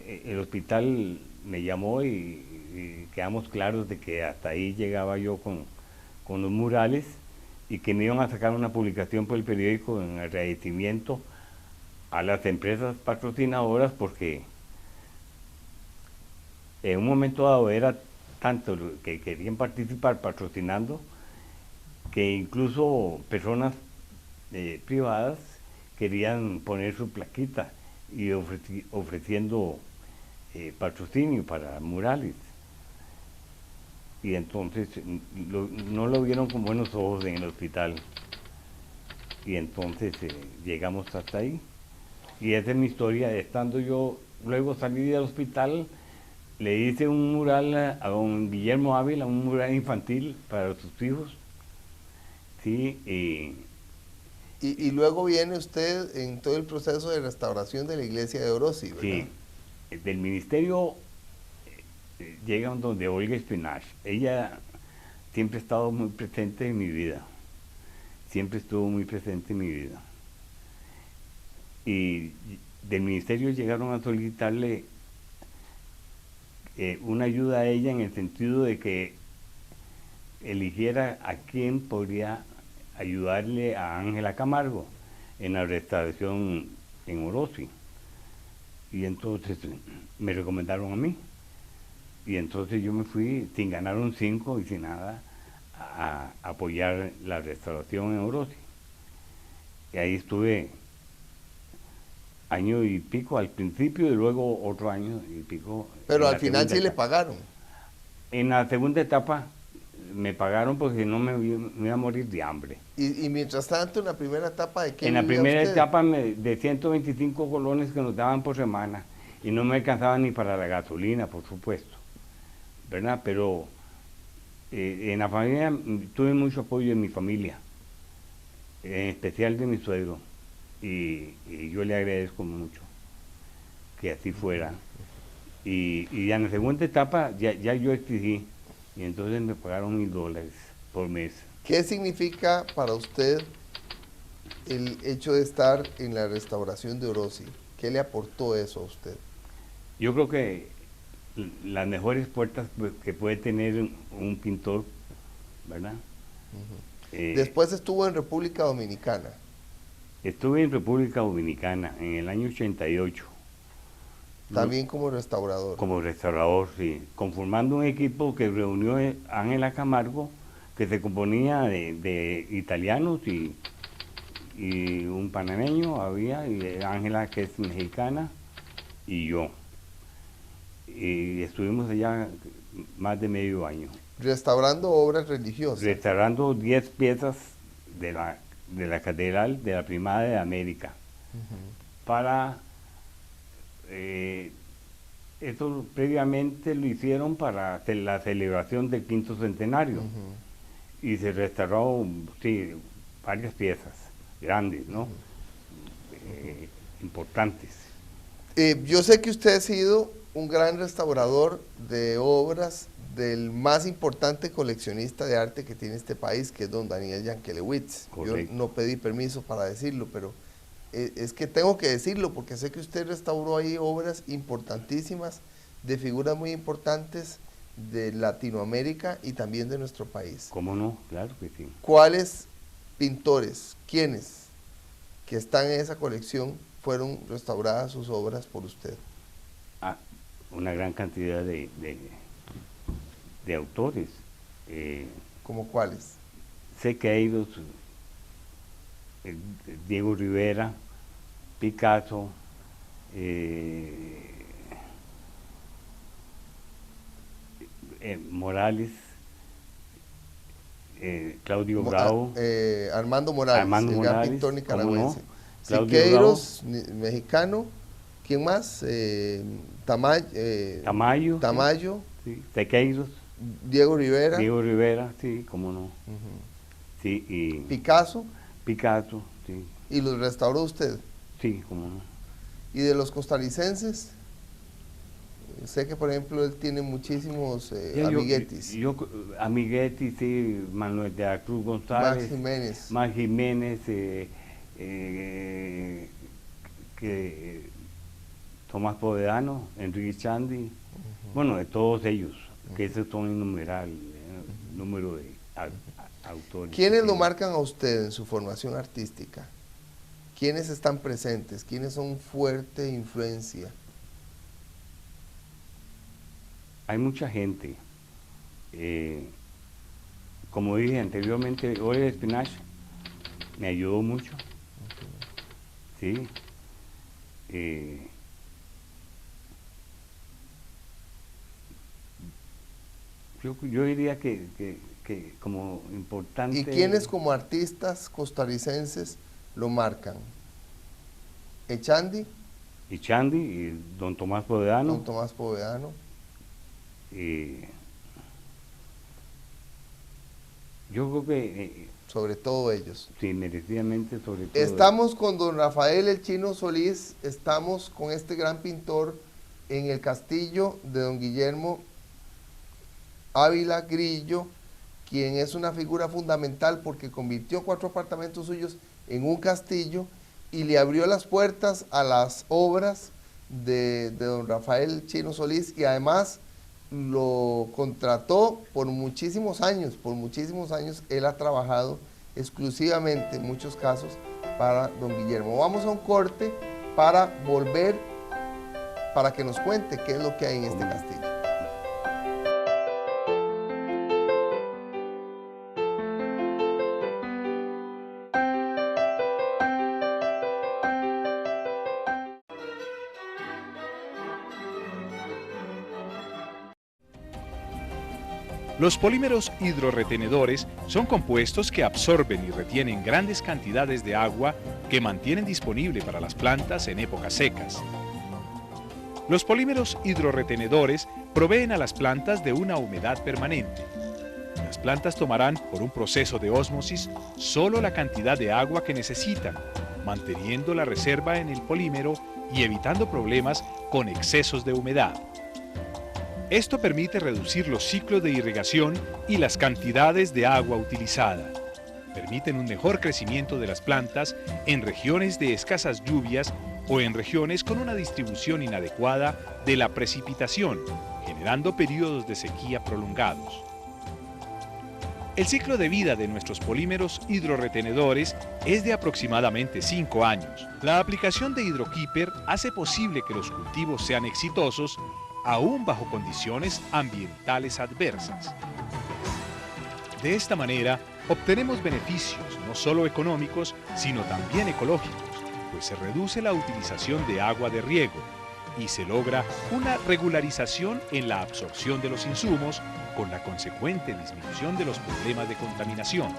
[SPEAKER 4] el hospital me llamó y quedamos claros de que hasta ahí llegaba yo con los murales, y que me iban a sacar una publicación por el periódico en agradecimiento a las empresas patrocinadoras, porque en un momento dado era tanto lo que querían participar patrocinando, que incluso personas privadas querían poner su plaquita y ofreciendo patrocinio para murales. Y entonces no lo vieron con buenos ojos en el hospital. Y entonces llegamos hasta ahí. Y esa es mi historia. Estando yo, luego salí del hospital, le hice un mural a don Guillermo Ávila, un mural infantil para sus hijos. Sí,
[SPEAKER 1] y luego viene usted en todo el proceso de restauración de la iglesia de Orosi, ¿verdad?
[SPEAKER 4] Sí, del ministerio llegan donde Olga Espinach. Ella siempre ha estado muy presente en mi vida. Siempre estuvo muy presente en mi vida. Y del ministerio llegaron a solicitarle una ayuda a ella en el sentido de que eligiera a quién podría ayudarle a Ángela Camargo en la restauración en Orosi. Y entonces me recomendaron a mí. Y entonces yo me fui sin ganar un 5 y sin nada a apoyar la restauración en Orosi. Y ahí estuve año y pico al principio y luego otro año y pico.
[SPEAKER 1] Pero al final sí le pagaron.
[SPEAKER 4] En la segunda etapa me pagaron porque no me iba a morir de hambre.
[SPEAKER 1] Y mientras tanto, en la primera etapa, ¿de qué
[SPEAKER 4] En la
[SPEAKER 1] vivía
[SPEAKER 4] primera
[SPEAKER 1] usted?
[SPEAKER 4] etapa de 125 colones que nos daban por semana, y no me alcanzaba ni para la gasolina, por supuesto, ¿verdad? Pero en la familia tuve mucho apoyo de mi familia, en especial de mi suegro, y yo le agradezco mucho que así fuera. Y en la segunda etapa ya yo exigí, y entonces me pagaron $1000 por mes.
[SPEAKER 1] ¿Qué significa para usted el hecho de estar en la restauración de Orosi? ¿Qué le aportó eso a usted?
[SPEAKER 4] Yo creo que las mejores puertas que puede tener un pintor, ¿verdad?
[SPEAKER 1] Después estuvo en República Dominicana.
[SPEAKER 4] Estuve en República Dominicana en el año 88.
[SPEAKER 1] También como restaurador.
[SPEAKER 4] Como restaurador, sí. Conformando un equipo que reunió a Ángela Camargo, que se componía de italianos y un panameño había, y Ángela, que es mexicana, y yo. Y estuvimos allá más de medio año.
[SPEAKER 1] Restaurando obras religiosas.
[SPEAKER 4] Restaurando 10 piezas de la Catedral de la Primada de América. Para... esto previamente lo hicieron para la celebración del 5º centenario. Y se restauró, sí, varias piezas grandes, ¿no? Importantes.
[SPEAKER 1] Yo sé que usted ha sido un gran restaurador de obras del más importante coleccionista de arte que tiene este país, que es don Daniel Yankelewicz. Yo no pedí permiso para decirlo, pero es que tengo que decirlo porque sé que usted restauró ahí obras importantísimas de figuras muy importantes de Latinoamérica y también de nuestro país.
[SPEAKER 4] ¿Cómo no? Claro que sí.
[SPEAKER 1] ¿Cuáles pintores, quiénes que están en esa colección fueron restauradas sus obras por usted?
[SPEAKER 4] Ah, una gran cantidad de autores.
[SPEAKER 1] ¿Cómo cuáles?
[SPEAKER 4] Sequeiros, Diego Rivera, Picasso, Morales, Claudio Bravo,
[SPEAKER 1] Armando Morales,
[SPEAKER 4] Armando
[SPEAKER 1] el gran
[SPEAKER 4] Morales,
[SPEAKER 1] pintor nicaragüense.
[SPEAKER 4] ¿cómo no? Claudio
[SPEAKER 1] Siqueiros, mexicano. ¿Quién más?
[SPEAKER 4] Tamayo,
[SPEAKER 1] Tamayo.
[SPEAKER 4] sí, Sequeiros,
[SPEAKER 1] Diego Rivera.
[SPEAKER 4] Diego Rivera, sí, cómo no.
[SPEAKER 1] Ujú.
[SPEAKER 4] Sí, y
[SPEAKER 1] Picasso.
[SPEAKER 4] Picasso, sí,
[SPEAKER 1] ¿Y los restauró usted?
[SPEAKER 4] sí, cómo no.
[SPEAKER 1] ¿Y de los costarricenses? Sé que, por ejemplo, él tiene muchísimos amiguetis.
[SPEAKER 4] Amiguetis, sí, Manuel de la Cruz González,
[SPEAKER 1] Max Jiménez.
[SPEAKER 4] Tomás Povedano, Enrique Chandi, bueno, de todos ellos, que esos son innumerables, número de autores.
[SPEAKER 1] ¿Quiénes lo marcan a usted en su formación artística? ¿Quiénes están presentes? ¿Quiénes son fuerte influencia?
[SPEAKER 4] Hay mucha gente. Como dije anteriormente, Oliver Espinach me ayudó mucho. Sí. Yo diría que como importante...
[SPEAKER 1] ¿Y quiénes como artistas costarricenses lo marcan? ¿Echandi?
[SPEAKER 4] Echandi y don Tomás Povedano.
[SPEAKER 1] Don Tomás Povedano.
[SPEAKER 4] Yo creo que...
[SPEAKER 1] sobre todo ellos.
[SPEAKER 4] Sí, merecidamente sobre todo.
[SPEAKER 1] Estamos con don Rafael el Chino Solís, estamos con este gran pintor en el castillo de don Guillermo Ávila Grillo, quien es una figura fundamental porque convirtió 4 apartamentos suyos en un castillo y le abrió las puertas a las obras de don Rafael Chino Solís, y además lo contrató por muchísimos años él ha trabajado exclusivamente en muchos casos para don Guillermo. Vamos a un corte para volver, para que nos cuente qué es lo que hay en este castillo.
[SPEAKER 2] Los polímeros hidrorretenedores son compuestos que absorben y retienen grandes cantidades de agua que mantienen disponible para las plantas en épocas secas. Los polímeros hidrorretenedores proveen a las plantas de una humedad permanente. Las plantas tomarán, por un proceso de ósmosis, solo la cantidad de agua que necesitan, manteniendo la reserva en el polímero y evitando problemas con excesos de humedad. Esto permite reducir los ciclos de irrigación y las cantidades de agua utilizada. Permiten un mejor crecimiento de las plantas en regiones de escasas lluvias o en regiones con una distribución inadecuada de la precipitación, generando periodos de sequía prolongados. El ciclo de vida de nuestros polímeros hidrorretenedores es de aproximadamente 5 años. La aplicación de Hidrokeeper hace posible que los cultivos sean exitosos aún bajo condiciones ambientales adversas. De esta manera, obtenemos beneficios no solo económicos, sino también ecológicos, pues se reduce la utilización de agua de riego y se logra una regularización en la absorción de los insumos, con la consecuente disminución de los problemas de contaminación.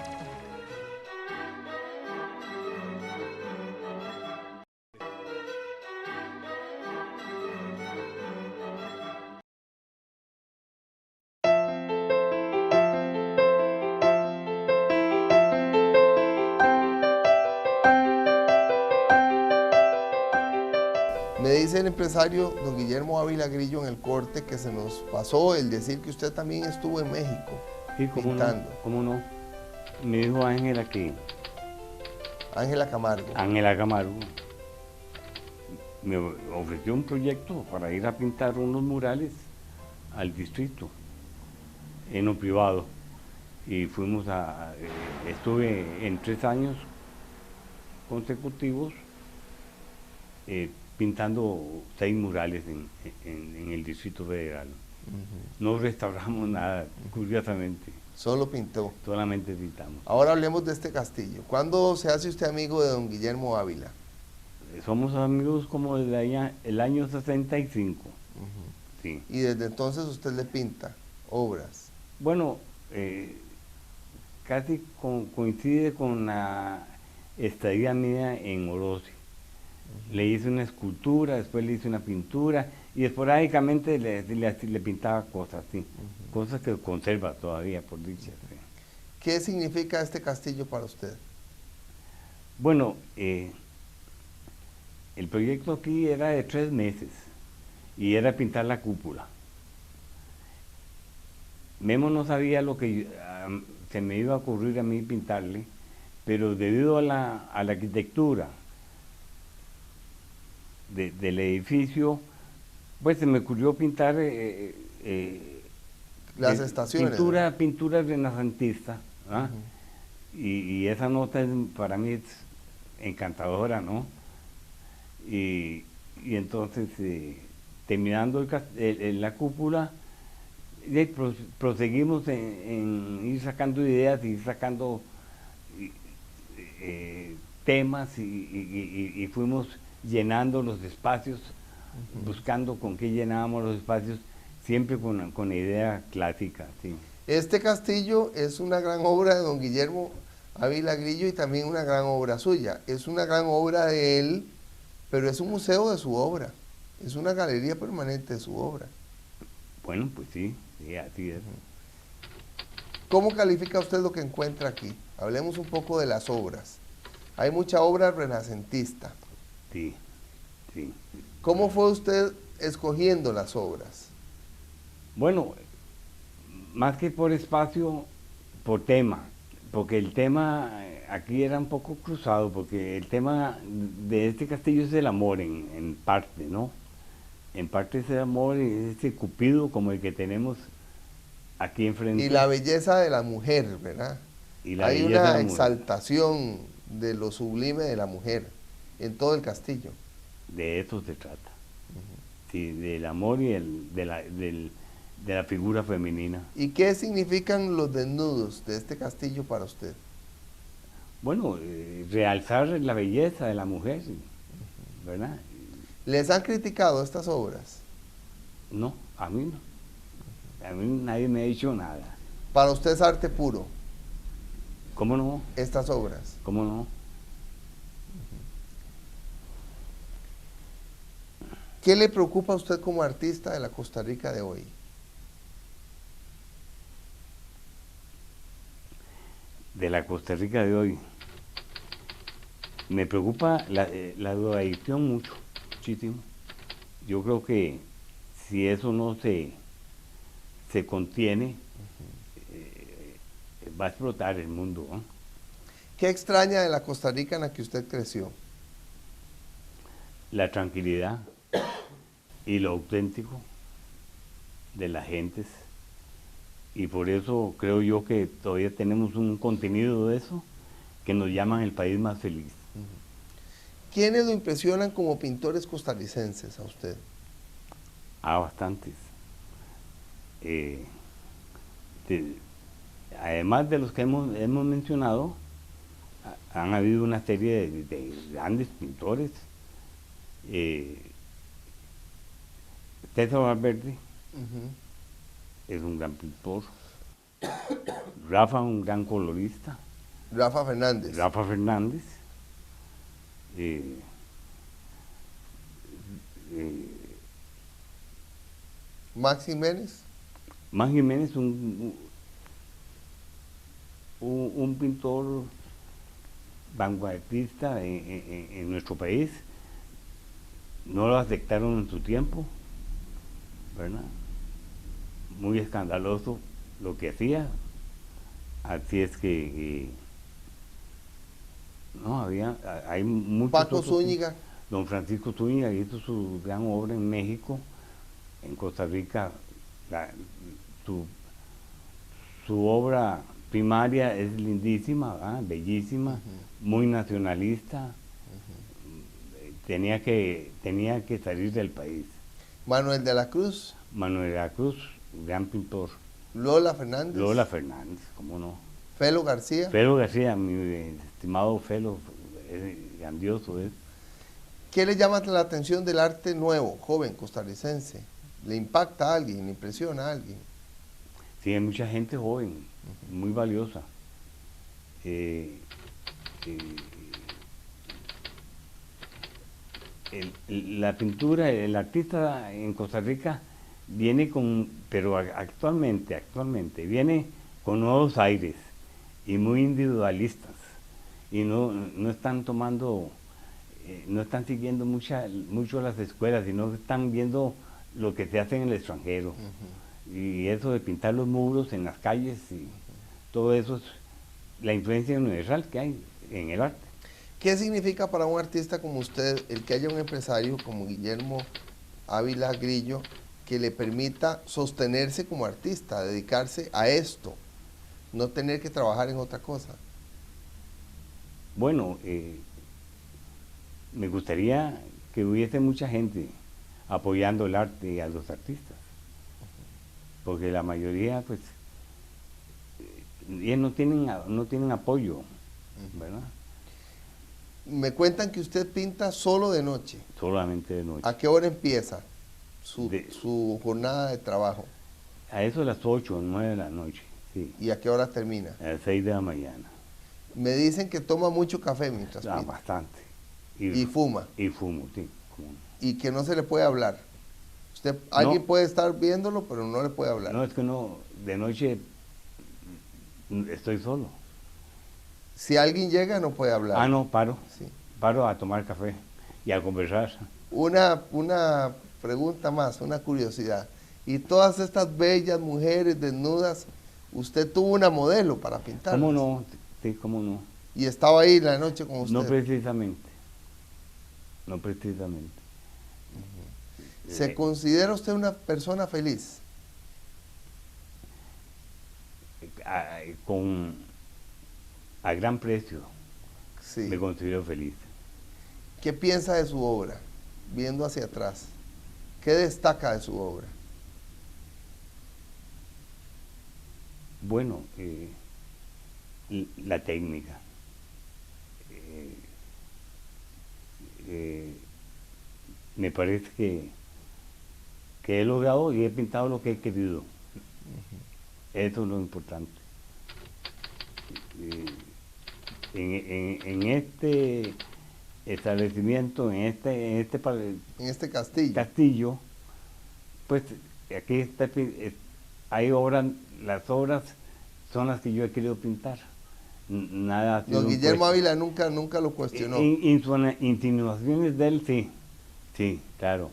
[SPEAKER 1] Me dice el empresario don Guillermo Ávila Grillo en el corte que se nos pasó el decir que usted también estuvo en México pintando.
[SPEAKER 4] ¿Cómo no? Me dijo Ángela que...
[SPEAKER 1] Ángela Camargo.
[SPEAKER 4] Ángela Camargo me ofreció un proyecto para ir a pintar unos murales al distrito. en lo privado. Y fuimos estuve en 3 años consecutivos pintando 6 murales en el Distrito Federal. No restauramos nada, curiosamente.
[SPEAKER 1] Solo pintó.
[SPEAKER 4] Solamente pintamos.
[SPEAKER 1] Ahora hablemos de este castillo. ¿Cuándo se hace usted amigo de don Guillermo Ávila?
[SPEAKER 4] Somos amigos como desde el año 65. Sí.
[SPEAKER 1] Y desde entonces usted le pinta obras.
[SPEAKER 4] Bueno, casi coincide con la estadía mía en Orosi. Le hice una escultura, después le hice una pintura y esporádicamente le pintaba cosas, sí. Cosas que conserva todavía, por dicha. Sí.
[SPEAKER 1] ¿Qué significa este castillo para usted?
[SPEAKER 4] Bueno, el proyecto aquí era de 3 meses y era pintar la cúpula. Memo no sabía lo que se me iba a ocurrir a mí pintarle, pero debido a la arquitectura del edificio, pues se me ocurrió pintar
[SPEAKER 1] Las estaciones.
[SPEAKER 4] Pintura renacentista, ¿ah? Y esa nota para mí es encantadora, ¿no? Y entonces, terminando la cúpula, proseguimos en ir sacando ideas y sacando temas y fuimos llenando los espacios, buscando con qué llenábamos los espacios, siempre con la idea clásica. Sí.
[SPEAKER 1] Este castillo es una gran obra de don Guillermo Ávila Grillo y también una gran obra suya. Es una gran obra de él, pero es un museo de su obra. Es una galería permanente de su obra.
[SPEAKER 4] Bueno, pues sí, así es.
[SPEAKER 1] ¿Cómo califica usted lo que encuentra aquí? Hablemos un poco de las obras. Hay mucha obra renacentista.
[SPEAKER 4] Sí, sí.
[SPEAKER 1] ¿Cómo fue usted escogiendo las obras?
[SPEAKER 4] Bueno, más que por espacio, por tema, porque el tema aquí era un poco cruzado, porque el tema de este castillo es el amor en parte, ¿no? En parte es el amor y ese cupido como el que tenemos aquí enfrente.
[SPEAKER 1] Y la belleza de la mujer, ¿verdad? Hay una exaltación de lo sublime de la mujer en todo el castillo.
[SPEAKER 4] De eso se trata. Sí, del amor y de la figura femenina.
[SPEAKER 1] ¿Y qué significan los desnudos de este castillo para usted?
[SPEAKER 4] Bueno, realzar la belleza de la mujer, ¿verdad?
[SPEAKER 1] ¿Les han criticado estas obras?
[SPEAKER 4] No, a mí no. A mí nadie me ha dicho nada.
[SPEAKER 1] Para usted es arte puro.
[SPEAKER 4] ¿Cómo no?
[SPEAKER 1] Estas obras.
[SPEAKER 4] ¿Cómo no?
[SPEAKER 1] ¿Qué le preocupa a usted como artista de la Costa Rica de hoy?
[SPEAKER 4] De la Costa Rica de hoy. Me preocupa la drogadicción muchísimo. Yo creo que si eso no se contiene, va a explotar el mundo, ¿no?
[SPEAKER 1] ¿Qué extraña de la Costa Rica en la que usted creció?
[SPEAKER 4] La tranquilidad y lo auténtico de las gentes. Y por eso creo yo que todavía tenemos un contenido de eso que nos llaman el país más feliz.
[SPEAKER 1] ¿Quiénes lo impresionan como pintores costarricenses a usted?
[SPEAKER 4] Bastantes. Además de los que hemos mencionado, han habido una serie de grandes pintores. César Valverde es un gran pintor. Rafa, un gran colorista.
[SPEAKER 1] Rafa Fernández.
[SPEAKER 4] Rafa Fernández.
[SPEAKER 1] Max Jiménez.
[SPEAKER 4] Max Jiménez, un pintor vanguardista en nuestro país. No lo aceptaron en su tiempo, ¿verdad? Muy escandaloso lo que hacía. Así es que no, hay muchos
[SPEAKER 1] Paco
[SPEAKER 4] otros.
[SPEAKER 1] Zúñiga.
[SPEAKER 4] Don Francisco Zúñiga hizo su gran obra en México. En Costa Rica su obra primaria es lindísima, ¿verdad? Bellísima, muy nacionalista. Tenía que salir del país.
[SPEAKER 1] Manuel de la Cruz,
[SPEAKER 4] Manuel de la Cruz, gran pintor.
[SPEAKER 1] Lola Fernández,
[SPEAKER 4] Lola Fernández, cómo no.
[SPEAKER 1] Felo García.
[SPEAKER 4] Felo García, mi estimado Felo, es grandioso es.
[SPEAKER 1] ¿Qué le llama la atención del arte nuevo, joven, costarricense? ¿Le impacta a alguien, le impresiona a alguien?
[SPEAKER 4] Sí, hay mucha gente joven, muy valiosa. La pintura, el artista en Costa Rica viene pero actualmente viene con nuevos aires y muy individualistas y no están tomando, no están siguiendo mucho las escuelas, sino que están viendo lo que se hace en el extranjero. Y eso de pintar los muros en las calles y todo eso es la influencia universal que hay en el arte.
[SPEAKER 1] ¿Qué significa para un artista como usted el que haya un empresario como Guillermo Ávila Grillo que le permita sostenerse como artista, dedicarse a esto, no tener que trabajar en otra cosa?
[SPEAKER 4] Bueno, me gustaría que hubiese mucha gente apoyando el arte y a los artistas, porque la mayoría, pues, ellos no tienen apoyo, ¿verdad?
[SPEAKER 1] Me cuentan que usted pinta solo de noche.
[SPEAKER 4] Solamente de noche.
[SPEAKER 1] ¿A qué hora empieza su jornada de trabajo?
[SPEAKER 4] A eso de las 8 o 9 de la noche, sí.
[SPEAKER 1] ¿Y a qué hora termina?
[SPEAKER 4] A las 6 de la mañana.
[SPEAKER 1] Me dicen que toma mucho café mientras pinta.
[SPEAKER 4] Bastante.
[SPEAKER 1] Y fuma.
[SPEAKER 4] Y fumo, sí. Como no.
[SPEAKER 1] Y que no se le puede hablar. Alguien puede estar viéndolo, pero no le puede hablar.
[SPEAKER 4] No, es que no, de noche estoy solo.
[SPEAKER 1] Si alguien llega, no puede hablar.
[SPEAKER 4] No, paro.
[SPEAKER 1] Sí.
[SPEAKER 4] Paro a tomar café y a conversar.
[SPEAKER 1] Una pregunta más, una curiosidad. Y todas estas bellas mujeres desnudas, usted tuvo una modelo para pintar.
[SPEAKER 4] ¿Cómo no? Sí, cómo no.
[SPEAKER 1] Y estaba ahí la noche con usted.
[SPEAKER 4] No precisamente. No precisamente.
[SPEAKER 1] ¿Se considera usted una persona feliz?
[SPEAKER 4] A gran precio.
[SPEAKER 1] Sí.
[SPEAKER 4] Me considero feliz.
[SPEAKER 1] ¿Qué piensa de su obra, viendo hacia atrás? ¿Qué destaca de su obra?
[SPEAKER 4] Bueno, la técnica. Me parece que he logrado y he pintado lo que he querido. Eso es lo importante. En este establecimiento, en este castillo, pues aquí hay obras, las obras son las que yo he querido pintar. Nada ha sido
[SPEAKER 1] Don Guillermo
[SPEAKER 4] impuesto.
[SPEAKER 1] Ávila nunca lo cuestionó.
[SPEAKER 4] Insinuaciones de él, sí, claro,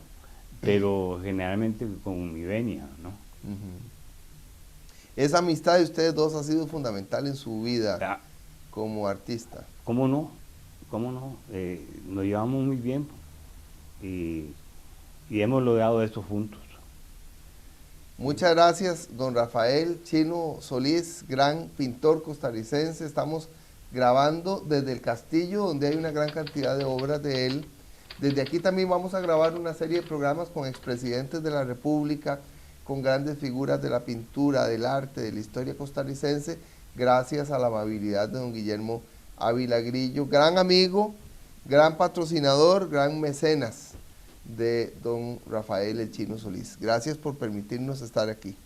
[SPEAKER 4] pero generalmente con mi venia, ¿no?
[SPEAKER 1] Esa amistad de ustedes dos ha sido fundamental en su vida como artista.
[SPEAKER 4] ¿Cómo no? Nos llevamos muy bien y hemos logrado esto juntos.
[SPEAKER 1] Muchas gracias, don Rafael Chino Solís, gran pintor costarricense. Estamos grabando desde el castillo, donde hay una gran cantidad de obras de él. Desde aquí también vamos a grabar una serie de programas con expresidentes de la República, con grandes figuras de la pintura, del arte, de la historia costarricense, gracias a la amabilidad de don Guillermo Ávila Grillo, gran amigo, gran patrocinador, gran mecenas de don Rafael El Chino Solís. Gracias por permitirnos estar aquí.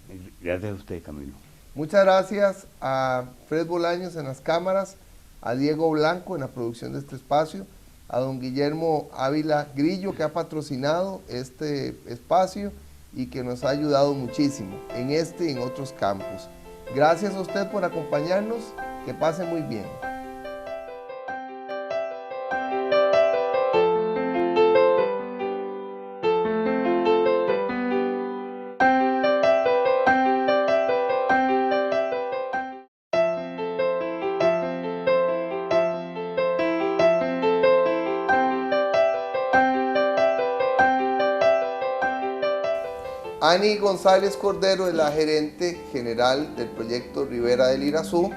[SPEAKER 4] Gracias a usted, Camilo.
[SPEAKER 1] Muchas gracias a Fred Bolaños en las cámaras, a Diego Blanco en la producción de este espacio, a don Guillermo Ávila Grillo, que ha patrocinado este espacio y que nos ha ayudado muchísimo en este y en otros campos. Gracias a usted por acompañarnos, que pase muy bien. Ani González Cordero es la gerente general del proyecto Ribera del Irazú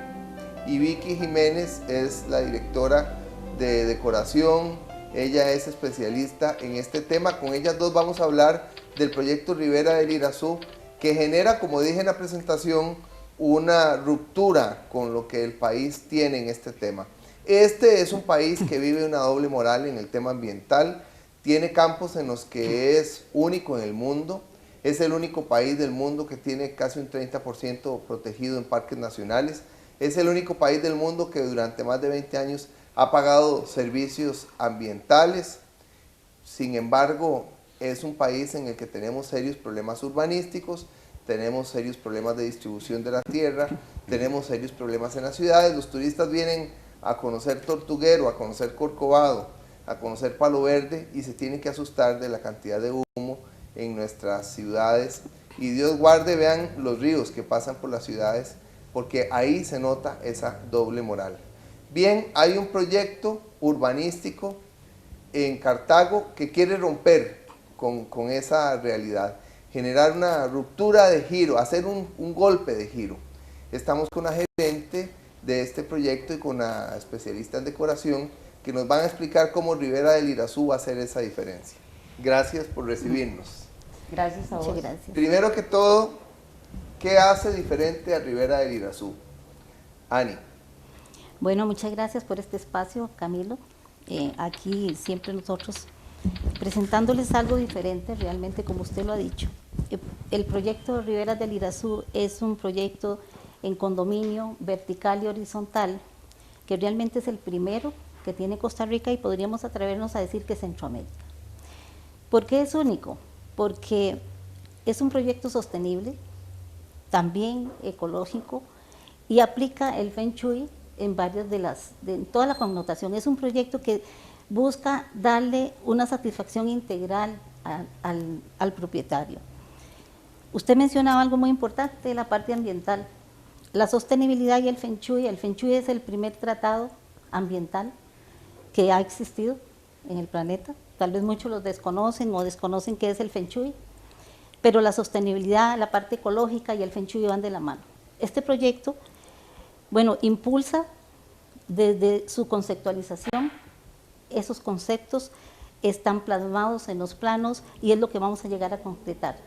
[SPEAKER 1] y Vicky Jiménez es la directora de decoración. Ella es especialista en este tema. Con ellas dos vamos a hablar del proyecto Ribera del Irazú, que genera, como dije en la presentación, una ruptura con lo que el país tiene en este tema. Este es un país que vive una doble moral en el tema ambiental. Tiene campos en los que es único en el mundo. Es el único país del mundo que tiene casi un 30% protegido en parques nacionales. Es el único país del mundo que durante más de 20 años ha pagado servicios ambientales. Sin embargo, es un país en el que tenemos serios problemas urbanísticos, tenemos serios problemas de distribución de la tierra, tenemos serios problemas en las ciudades. Los turistas vienen a conocer Tortuguero, a conocer Corcovado, a conocer Palo Verde y se tienen que asustar de la cantidad de humo en nuestras ciudades. Y Dios guarde, vean los ríos que pasan por las ciudades, porque ahí se nota esa doble moral. Bien, hay un proyecto urbanístico en Cartago que quiere romper con esa realidad, generar una ruptura de giro, hacer un golpe de giro. Estamos con la gerente de este proyecto y con la especialista en decoración que nos van a explicar cómo Ribera del Irazú va a hacer esa diferencia. Gracias por recibirnos.
[SPEAKER 5] Gracias a vos.
[SPEAKER 6] Muchas gracias.
[SPEAKER 1] Primero que todo, ¿qué hace diferente a Ribera del Irazú? Ani.
[SPEAKER 6] Bueno, muchas gracias por este espacio, Camilo. Aquí siempre nosotros presentándoles algo diferente, realmente como usted lo ha dicho. El proyecto Ribera del Irazú es un proyecto en condominio vertical y horizontal, que realmente es el primero que tiene Costa Rica y podríamos atrevernos a decir que Centroamérica. ¿Por qué es único? Porque es un proyecto sostenible, también ecológico, y aplica el Feng Shui en varias de toda la connotación. Es un proyecto que busca darle una satisfacción integral al propietario. Usted mencionaba algo muy importante, la parte ambiental, la sostenibilidad y el Feng Shui. El Feng Shui es el primer tratado ambiental que ha existido en el planeta. Tal vez muchos lo desconocen o desconocen qué es el Feng Shui, pero la sostenibilidad, la parte ecológica y el Feng Shui van de la mano. Este proyecto, bueno, impulsa desde su conceptualización. Esos conceptos están plasmados en los planos y es lo que vamos a llegar a concretar.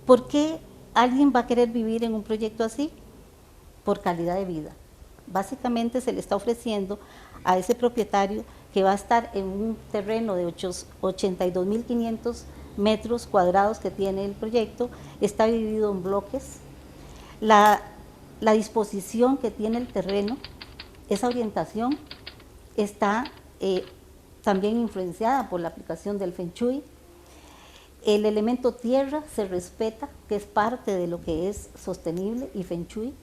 [SPEAKER 6] ¿Por qué alguien va a querer vivir en un proyecto así? Por calidad de vida. Básicamente se le está ofreciendo a ese propietario que va a estar en un terreno de 82.500 metros cuadrados que tiene el proyecto, está dividido en bloques. La disposición que tiene el terreno, esa orientación, está también influenciada por la aplicación del Feng Shui. El elemento tierra se respeta, que es parte de lo que es sostenible y Feng Shui.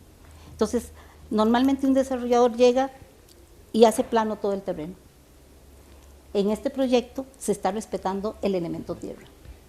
[SPEAKER 6] Entonces, normalmente un desarrollador llega y hace plano todo el terreno. En este proyecto se está respetando el elemento tierra.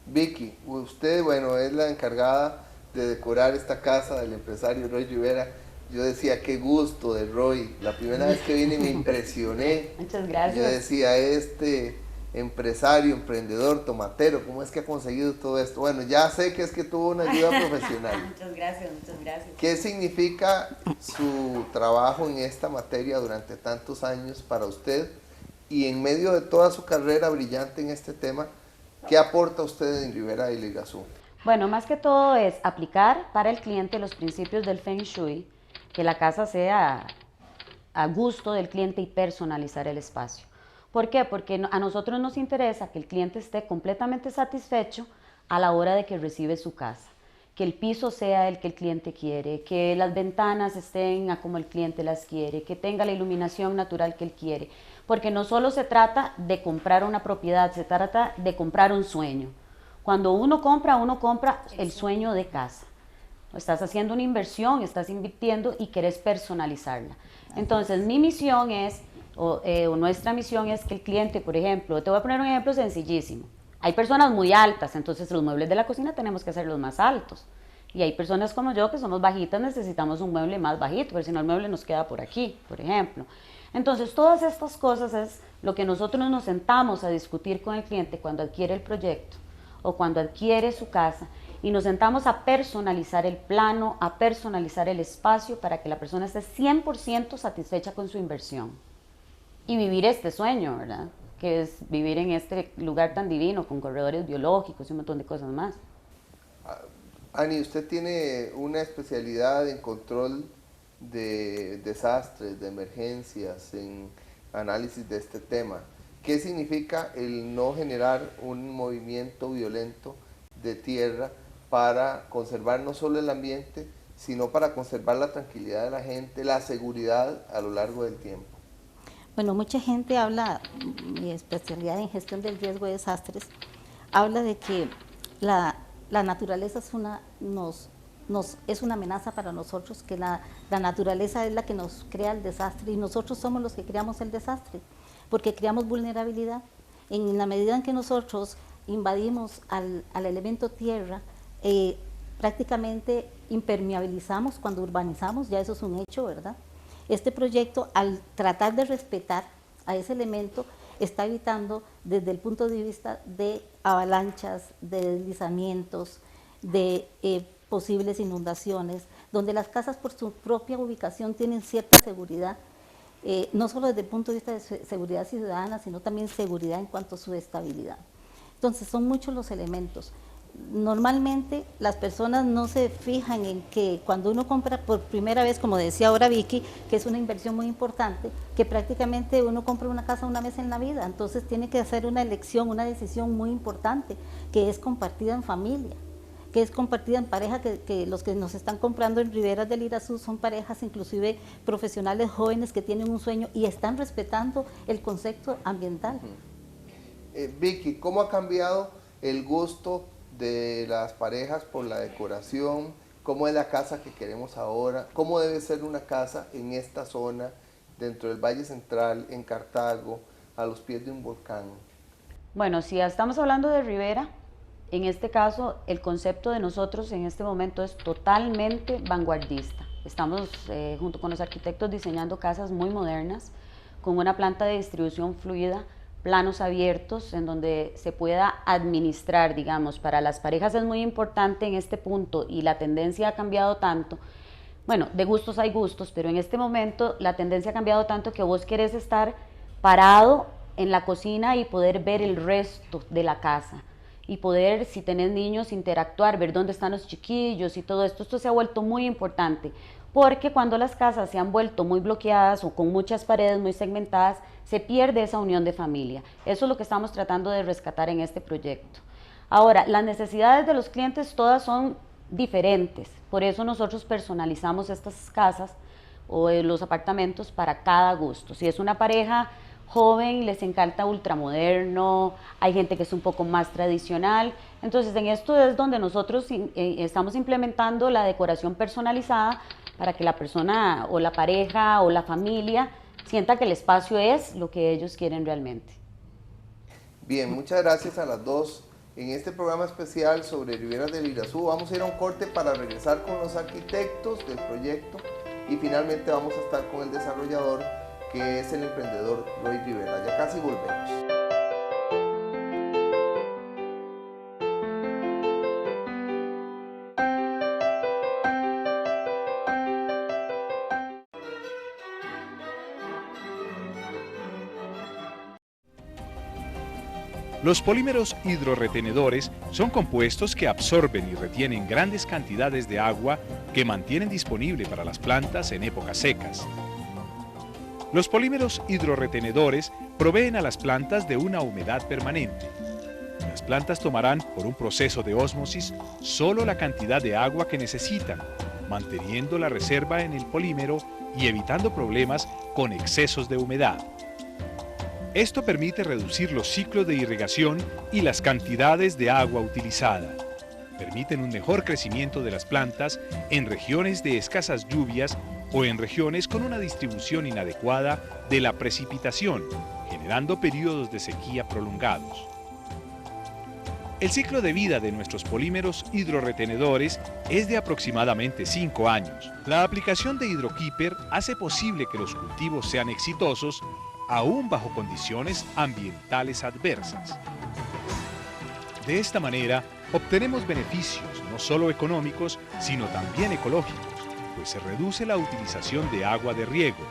[SPEAKER 1] Vicky, usted, bueno, es la encargada de decorar esta casa del empresario Roy Rivera. Yo decía, qué gusto de Roy. La primera vez que vine me impresioné.
[SPEAKER 5] Muchas gracias.
[SPEAKER 1] Yo decía, este empresario, emprendedor, tomatero, ¿cómo es que ha conseguido todo esto? Bueno, ya sé que es que tuvo una ayuda profesional.
[SPEAKER 5] Muchas gracias, muchas gracias.
[SPEAKER 1] ¿Qué significa su trabajo en esta materia durante tantos años para usted? Y en medio de toda su carrera brillante en este tema, ¿qué aporta usted en Ribera del Irazú?
[SPEAKER 5] Bueno, más que todo es aplicar para el cliente los principios del Feng Shui, que la casa sea a gusto del cliente y personalizar el espacio. ¿Por qué? Porque a nosotros nos interesa que el cliente esté completamente satisfecho a la hora de que recibe su casa. Que el piso sea el que el cliente quiere, que las ventanas estén a como el cliente las quiere, que tenga la iluminación natural que él quiere. Porque no solo se trata de comprar una propiedad, se trata de comprar un sueño. Cuando uno compra el sueño de casa. Estás haciendo una inversión, estás invirtiendo y quieres personalizarla. Entonces, mi misión es, o nuestra misión es que el cliente, por ejemplo, te voy a poner un ejemplo sencillísimo. Hay personas muy altas, entonces los muebles de la cocina tenemos que hacerlos más altos. Y hay personas como yo que somos bajitas, necesitamos un mueble más bajito, porque si no el mueble nos queda por aquí, por ejemplo. Entonces, todas estas cosas es lo que nosotros nos sentamos a discutir con el cliente cuando adquiere el proyecto. o cuando adquiere su casa y nos sentamos a personalizar el plano, a personalizar el espacio para que la persona esté 100% satisfecha con su inversión y vivir este sueño, ¿verdad? Que es vivir en este lugar tan divino con corredores biológicos y un montón de cosas más.
[SPEAKER 1] Ani, usted tiene una especialidad en control de desastres, de emergencias, en análisis de este tema. ¿Qué significa el no generar un movimiento violento de tierra para conservar no solo el ambiente, sino para conservar la tranquilidad de la gente, la seguridad a lo largo del tiempo?
[SPEAKER 6] Bueno, mucha gente habla, mi especialidad en gestión del riesgo de desastres, habla de que la naturaleza es una amenaza para nosotros, que la naturaleza es la que nos crea el desastre y nosotros somos los que creamos el desastre, porque creamos vulnerabilidad. En la medida en que nosotros invadimos al elemento tierra, prácticamente impermeabilizamos cuando urbanizamos, ya eso es un hecho, ¿verdad? Este proyecto, al tratar de respetar a ese elemento, está evitando desde el punto de vista de avalanchas, de deslizamientos, de posibles inundaciones, donde las casas por su propia ubicación tienen cierta seguridad, no solo desde el punto de vista de seguridad ciudadana, sino también seguridad en cuanto a su estabilidad. Entonces son muchos los elementos. Normalmente las personas no se fijan en que cuando uno compra por primera vez, como decía ahora Vicky, que es una inversión muy importante, que prácticamente uno compra una casa una vez en la vida, entonces tiene que hacer una elección, una decisión muy importante, que es compartida en familia, que es compartida en pareja, que los que nos están comprando en Riberas del Irazú son parejas, inclusive profesionales jóvenes que tienen un sueño y están respetando el concepto ambiental.
[SPEAKER 1] Vicky, ¿cómo ha cambiado el gusto de las parejas por la decoración? ¿Cómo es la casa que queremos ahora? ¿Cómo debe ser una casa en esta zona, dentro del Valle Central, en Cartago, a los pies de un volcán?
[SPEAKER 5] Bueno, si estamos hablando de Ribera, en este caso el concepto de nosotros en este momento es totalmente vanguardista. Estamos junto con los arquitectos diseñando casas muy modernas, con una planta de distribución fluida, planos abiertos en donde se pueda administrar, digamos. Para las parejas es muy importante en este punto y la tendencia ha cambiado tanto. Bueno, de gustos hay gustos, pero en este momento la tendencia ha cambiado tanto que vos querés estar parado en la cocina y poder ver el resto de la casa y poder, si tenés niños, interactuar, ver dónde están los chiquillos y todo esto. Esto se ha vuelto muy importante porque cuando las casas se han vuelto muy bloqueadas o con muchas paredes muy segmentadas, se pierde esa unión de familia. Eso es lo que estamos tratando de rescatar en este proyecto. Ahora, las necesidades de los clientes todas son diferentes, por eso nosotros personalizamos estas casas o los apartamentos para cada gusto. Si es una pareja joven, les encanta ultramoderno, hay gente que es un poco más tradicional, entonces en esto es donde nosotros estamos implementando la decoración personalizada para que la persona o la pareja o la familia sienta que el espacio es lo que ellos quieren realmente.
[SPEAKER 1] Bien, muchas gracias a las dos. En este programa especial sobre Riberas del Irazú vamos a ir a un corte para regresar con los arquitectos del proyecto y finalmente vamos a estar con el desarrollador, que es el emprendedor Roy Rivera. Ya casi volvemos.
[SPEAKER 2] Los polímeros hidrorretenedores son compuestos que absorben y retienen grandes cantidades de agua que mantienen disponible para las plantas en épocas secas. Los polímeros hidrorretenedores proveen a las plantas de una humedad permanente. Las plantas tomarán, por un proceso de ósmosis, solo la cantidad de agua que necesitan, manteniendo la reserva en el polímero y evitando problemas con excesos de humedad. Esto permite reducir los ciclos de irrigación y las cantidades de agua utilizada. Permiten un mejor crecimiento de las plantas en regiones de escasas lluvias o en regiones con una distribución inadecuada de la precipitación, generando periodos de sequía prolongados. El ciclo de vida de nuestros polímeros hidrorretenedores es de aproximadamente 5 años. La aplicación de Hidrokeeper hace posible que los cultivos sean exitosos aún bajo condiciones ambientales adversas. De esta manera, obtenemos beneficios no solo económicos, sino también ecológicos, pues se reduce la utilización de agua de riego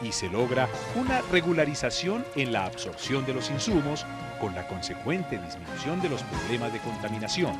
[SPEAKER 2] y se logra una regularización en la absorción de los insumos, con la consecuente disminución de los problemas de contaminación.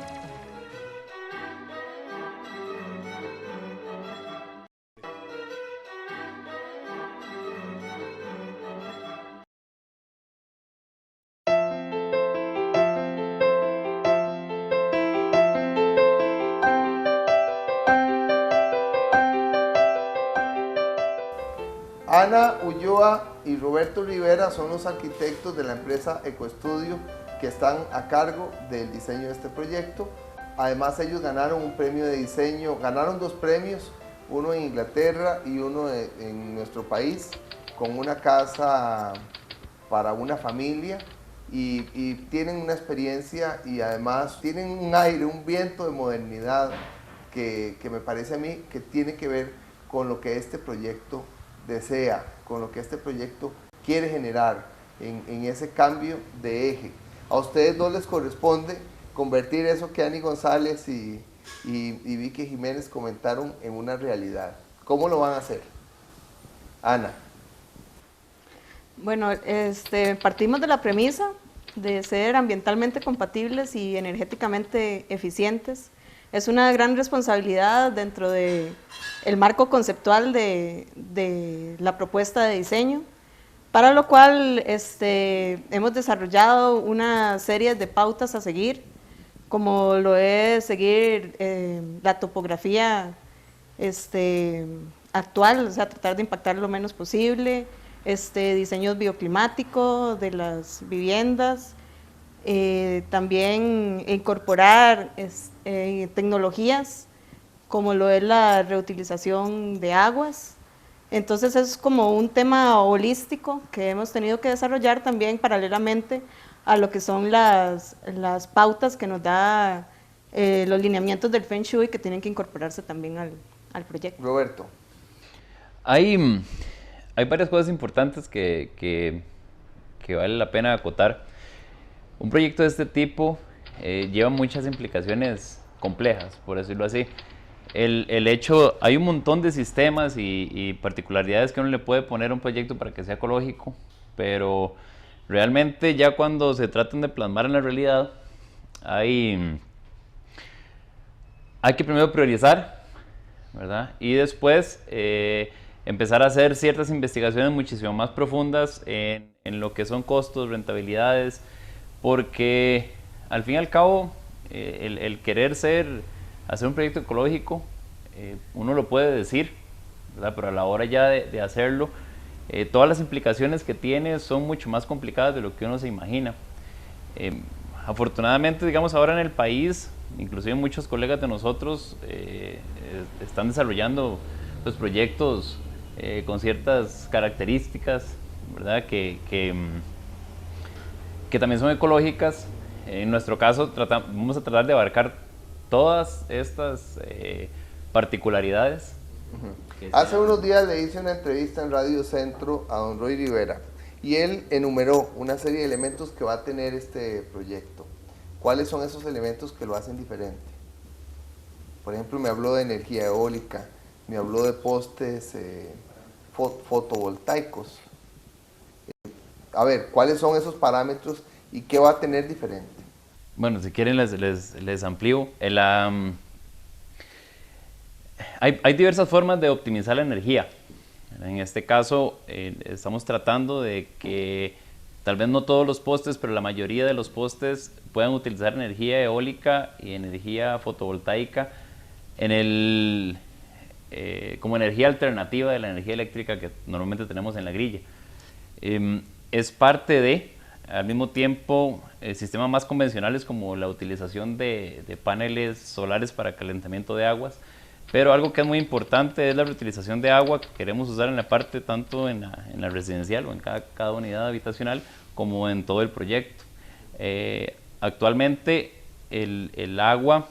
[SPEAKER 1] Ana Ulloa y Roberto Rivera son los arquitectos de la empresa Ecoestudio que están a cargo del diseño de este proyecto. Además, ellos ganaron un premio de diseño, ganaron 2 premios, uno en Inglaterra y uno en nuestro país, con una casa para una familia, y tienen una experiencia y además tienen un aire, un viento de modernidad que me parece a mí que tiene que ver con lo que este proyecto desea, con lo que este proyecto quiere generar en ese cambio de eje. A ustedes dos les corresponde convertir eso que Ani González y Vicky Jiménez comentaron en una realidad. ¿Cómo lo van a hacer? Ana.
[SPEAKER 7] Bueno, partimos de la premisa de ser ambientalmente compatibles y energéticamente eficientes. Es una gran responsabilidad dentro del marco conceptual de la propuesta de diseño, para lo cual hemos desarrollado una serie de pautas a seguir, como lo es seguir la topografía actual, o sea, tratar de impactar lo menos posible, diseños bioclimáticos de las viviendas, también incorporar tecnologías como lo es la reutilización de aguas. Entonces es como un tema holístico que hemos tenido que desarrollar también paralelamente a lo que son las pautas que nos da los lineamientos del Feng Shui, que tienen que incorporarse también al proyecto.
[SPEAKER 1] Roberto.
[SPEAKER 8] Hay varias cosas importantes que vale la pena acotar. Un proyecto de este tipo lleva muchas implicaciones complejas, por decirlo así. Hay un montón de sistemas y particularidades que uno le puede poner a un proyecto para que sea ecológico, pero realmente ya cuando se tratan de plasmar en la realidad, hay que primero priorizar, ¿verdad? Y después empezar a hacer ciertas investigaciones muchísimo más profundas en lo que son costos, rentabilidades, porque al fin y al cabo el querer hacer un proyecto ecológico, uno lo puede decir, ¿verdad? Pero a la hora ya de hacerlo, todas las implicaciones que tiene son mucho más complicadas de lo que uno se imagina. Afortunadamente, digamos, ahora en el país, inclusive muchos colegas de nosotros están desarrollando pues, proyectos con ciertas características, ¿verdad? Que también son ecológicas. En nuestro caso vamos a tratar de abarcar todas estas particularidades.
[SPEAKER 1] Hace unos días le hice una entrevista en Radio Centro a don Roy Rivera y él enumeró una serie de elementos que va a tener este proyecto. ¿Cuáles son esos elementos que lo hacen diferente? Por ejemplo, me habló de energía eólica, me habló de postes fotovoltaicos. A ver, ¿cuáles son esos parámetros y qué va a tener diferente?
[SPEAKER 8] Bueno, si quieren les amplío. Hay diversas formas de optimizar la energía. En este caso, estamos tratando de que tal vez no todos los postes, pero la mayoría de los postes puedan utilizar energía eólica y energía fotovoltaica como energía alternativa de la energía eléctrica que normalmente tenemos en la grilla. Es parte al mismo tiempo, sistemas más convencionales como la utilización de paneles solares para calentamiento de aguas, pero algo que es muy importante es la reutilización de agua que queremos usar en la parte tanto en la residencial o en cada unidad habitacional como en todo el proyecto. Actualmente el agua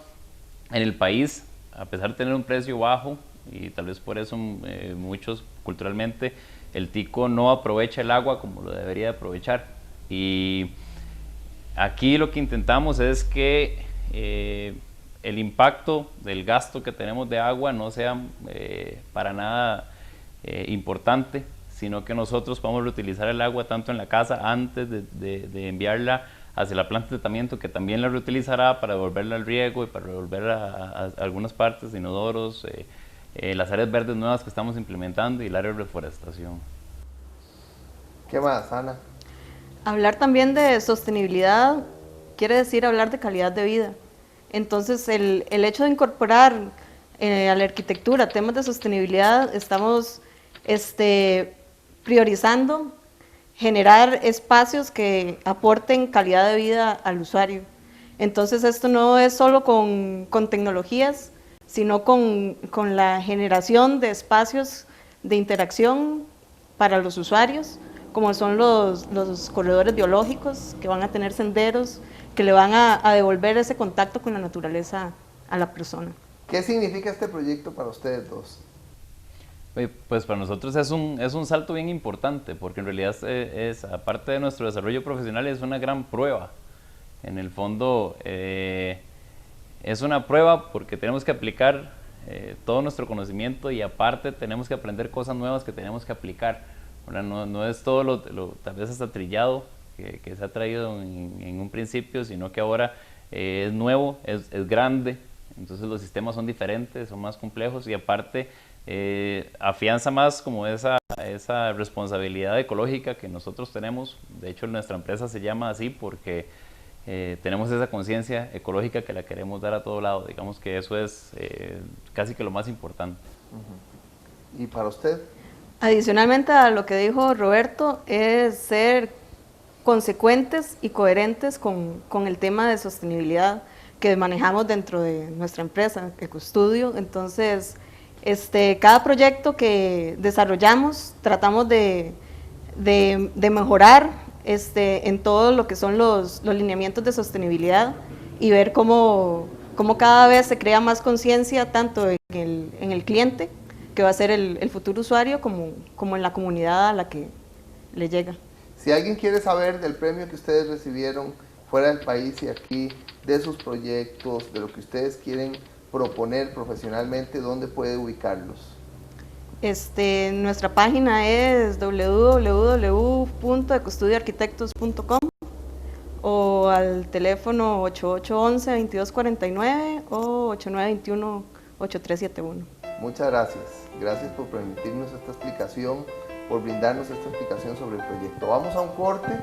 [SPEAKER 8] en el país, a pesar de tener un precio bajo, y tal vez por eso muchos culturalmente, el tico no aprovecha el agua como lo debería aprovechar. Y Aquí lo que intentamos es que el impacto del gasto que tenemos de agua no sea para nada importante, sino que nosotros podamos reutilizar el agua tanto en la casa antes de enviarla hacia la planta de tratamiento, que también la reutilizará para devolverla al riego y para devolverla a algunas partes de inodoros, las áreas verdes nuevas que estamos implementando y el área de reforestación.
[SPEAKER 1] ¿Qué más, Ana?
[SPEAKER 7] Hablar también de sostenibilidad quiere decir hablar de calidad de vida. Entonces, el hecho de incorporar a la arquitectura temas de sostenibilidad, estamos priorizando generar espacios que aporten calidad de vida al usuario. Entonces, esto no es solo con tecnologías, sino con la generación de espacios de interacción para los usuarios, como son los corredores biológicos, que van a tener senderos, que le van a devolver ese contacto con la naturaleza a la persona.
[SPEAKER 1] ¿Qué significa este proyecto para ustedes dos?
[SPEAKER 8] Pues para nosotros es un salto bien importante, porque en realidad aparte de nuestro desarrollo profesional, es una gran prueba. En el fondo es una prueba porque tenemos que aplicar todo nuestro conocimiento y aparte tenemos que aprender cosas nuevas que tenemos que aplicar. No es todo tal vez hasta trillado que se ha traído en un principio, sino que ahora es nuevo, es grande, entonces los sistemas son diferentes, son más complejos y aparte afianza más como esa responsabilidad ecológica que nosotros tenemos. De hecho, nuestra empresa se llama así porque tenemos esa conciencia ecológica que la queremos dar a todo lado. Digamos que eso es casi que lo más importante.
[SPEAKER 1] ¿Y para usted?
[SPEAKER 7] Adicionalmente a lo que dijo Roberto, es ser consecuentes y coherentes con el tema de sostenibilidad que manejamos dentro de nuestra empresa, Ecostudio. Entonces, cada proyecto que desarrollamos tratamos de mejorar en todo lo que son los lineamientos de sostenibilidad y ver cómo cada vez se crea más conciencia tanto en el cliente, que va a ser el futuro usuario, como en la comunidad a la que le llega.
[SPEAKER 1] Si alguien quiere saber del premio que ustedes recibieron fuera del país y aquí, de sus proyectos, de lo que ustedes quieren proponer profesionalmente, ¿dónde puede ubicarlos?
[SPEAKER 7] Nuestra página es www.ecostudioarquitectos.com o al teléfono 8811-2249 o 8921-8371.
[SPEAKER 1] Muchas gracias. Gracias por permitirnos esta explicación, por brindarnos esta explicación sobre el proyecto. Vamos a un corte,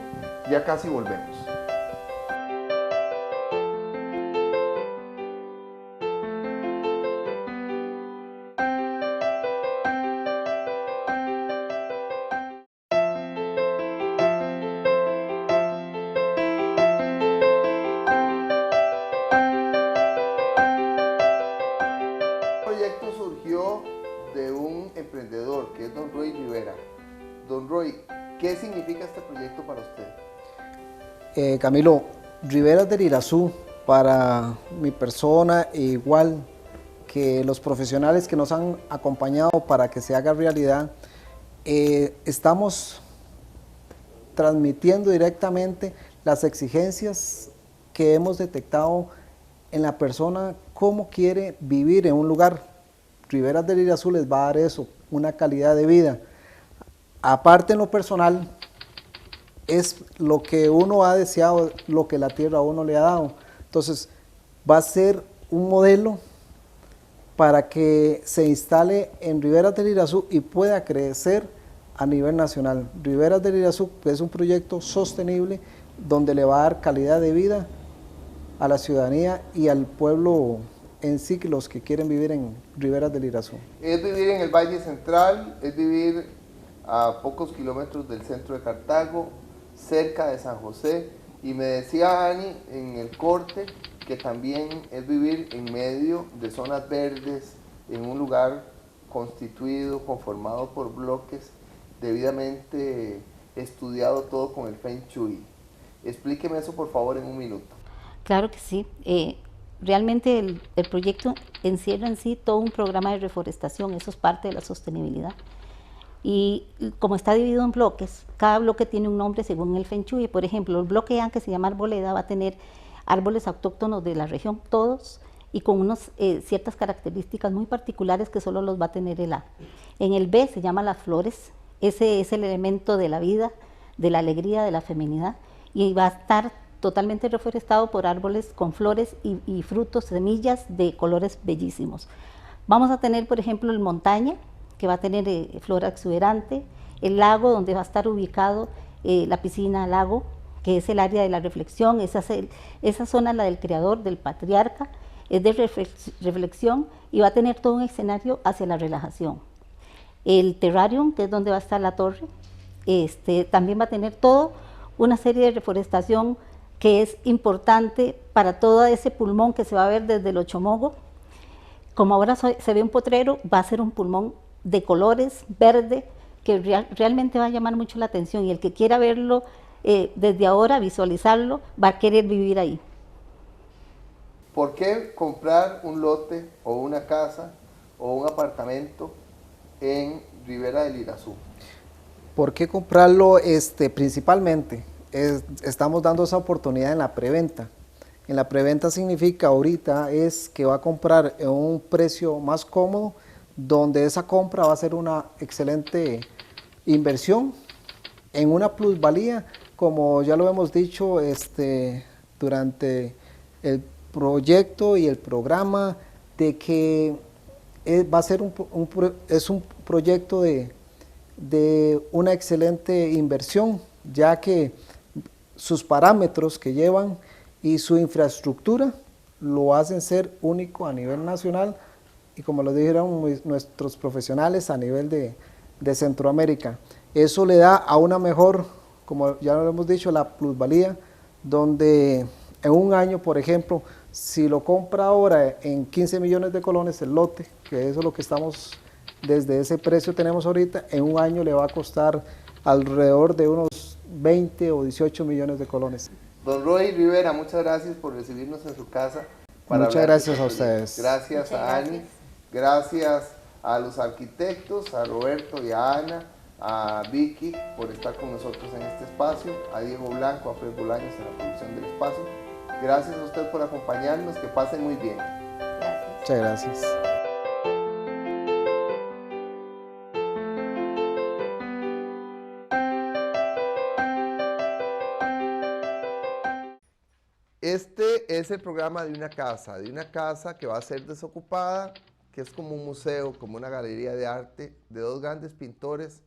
[SPEAKER 1] ya casi volvemos. Emprendedor, que es don Roy Rivera. Don Roy, ¿qué significa este proyecto para usted?
[SPEAKER 9] Camilo, Riberas del Irazú, para mi persona, igual que los profesionales que nos han acompañado para que se haga realidad, estamos transmitiendo directamente las exigencias que hemos detectado en la persona, cómo quiere vivir en un lugar. Riberas del Irazú les va a dar eso, una calidad de vida. Aparte, en lo personal, es lo que uno ha deseado, lo que la tierra a uno le ha dado. Entonces, va a ser un modelo para que se instale en Riberas del Irazú y pueda crecer a nivel nacional. Riberas del Irazú es un proyecto sostenible donde le va a dar calidad de vida a la ciudadanía y al pueblo en sí, los que quieren vivir en Riberas del Irazú.
[SPEAKER 1] Es vivir en el Valle Central, es vivir a pocos kilómetros del centro de Cartago, cerca de San José, y me decía Ani en el corte que también es vivir en medio de zonas verdes, en un lugar constituido, conformado por bloques, debidamente estudiado todo con el Feng Shui. Explíqueme eso por favor en un minuto.
[SPEAKER 6] Claro que sí. Realmente el proyecto encierra en sí todo un programa de reforestación, eso es parte de la sostenibilidad. Y como está dividido en bloques, cada bloque tiene un nombre según el Feng Shui. Por ejemplo, el bloque A, que se llama Arboleda, va a tener árboles autóctonos de la región, todos, y con unas ciertas características muy particulares que solo los va a tener el A. En el B se llama las flores, ese es el elemento de la vida, de la alegría, de la feminidad, y va a estar totalmente reforestado por árboles con flores y frutos, semillas de colores bellísimos. Vamos a tener, por ejemplo, el montaña, que va a tener flora exuberante, el lago donde va a estar ubicado la piscina lago, que es el área de la reflexión, esa zona la del creador, del patriarca, es de reflexión y va a tener todo un escenario hacia la relajación. El terrarium, que es donde va a estar la torre, también va a tener toda una serie de reforestación que es importante para todo ese pulmón que se va a ver desde el Ochomogo. Como ahora se ve un potrero, va a ser un pulmón de colores, verde, que realmente va a llamar mucho la atención, y el que quiera verlo desde ahora, visualizarlo, va a querer vivir ahí.
[SPEAKER 1] ¿Por qué comprar un lote o una casa o un apartamento en Ribera del Irazú?
[SPEAKER 9] ¿Por qué comprarlo? Principalmente, estamos dando esa oportunidad en la preventa. En la preventa significa ahorita es que va a comprar en un precio más cómodo, donde esa compra va a ser una excelente inversión en una plusvalía, como ya lo hemos dicho durante el proyecto y el programa, de que va a ser un proyecto de una excelente inversión, ya que sus parámetros que llevan y su infraestructura lo hacen ser único a nivel nacional, y como lo dijeron nuestros profesionales, a nivel de Centroamérica. Eso le da a una mejor, como ya lo hemos dicho, la plusvalía, donde en un año, por ejemplo, si lo compra ahora en 15 millones de colones el lote, que eso es lo que estamos, desde ese precio tenemos ahorita, en un año le va a costar alrededor de unos 20 o 18 millones de colones.
[SPEAKER 1] Don Roy Rivera, muchas gracias por recibirnos en su casa.
[SPEAKER 9] Muchas gracias a ustedes.
[SPEAKER 1] Gracias a Ani, gracias a los arquitectos, a Roberto y a Ana, a Vicky por estar con nosotros en este espacio, a Diego Blanco, a Fred Bolaños en la producción del espacio. Gracias a usted por acompañarnos, que pasen muy bien.
[SPEAKER 6] Gracias.
[SPEAKER 9] Muchas gracias.
[SPEAKER 1] Este es el programa de una casa que va a ser desocupada, que es como un museo, como una galería de arte de dos grandes pintores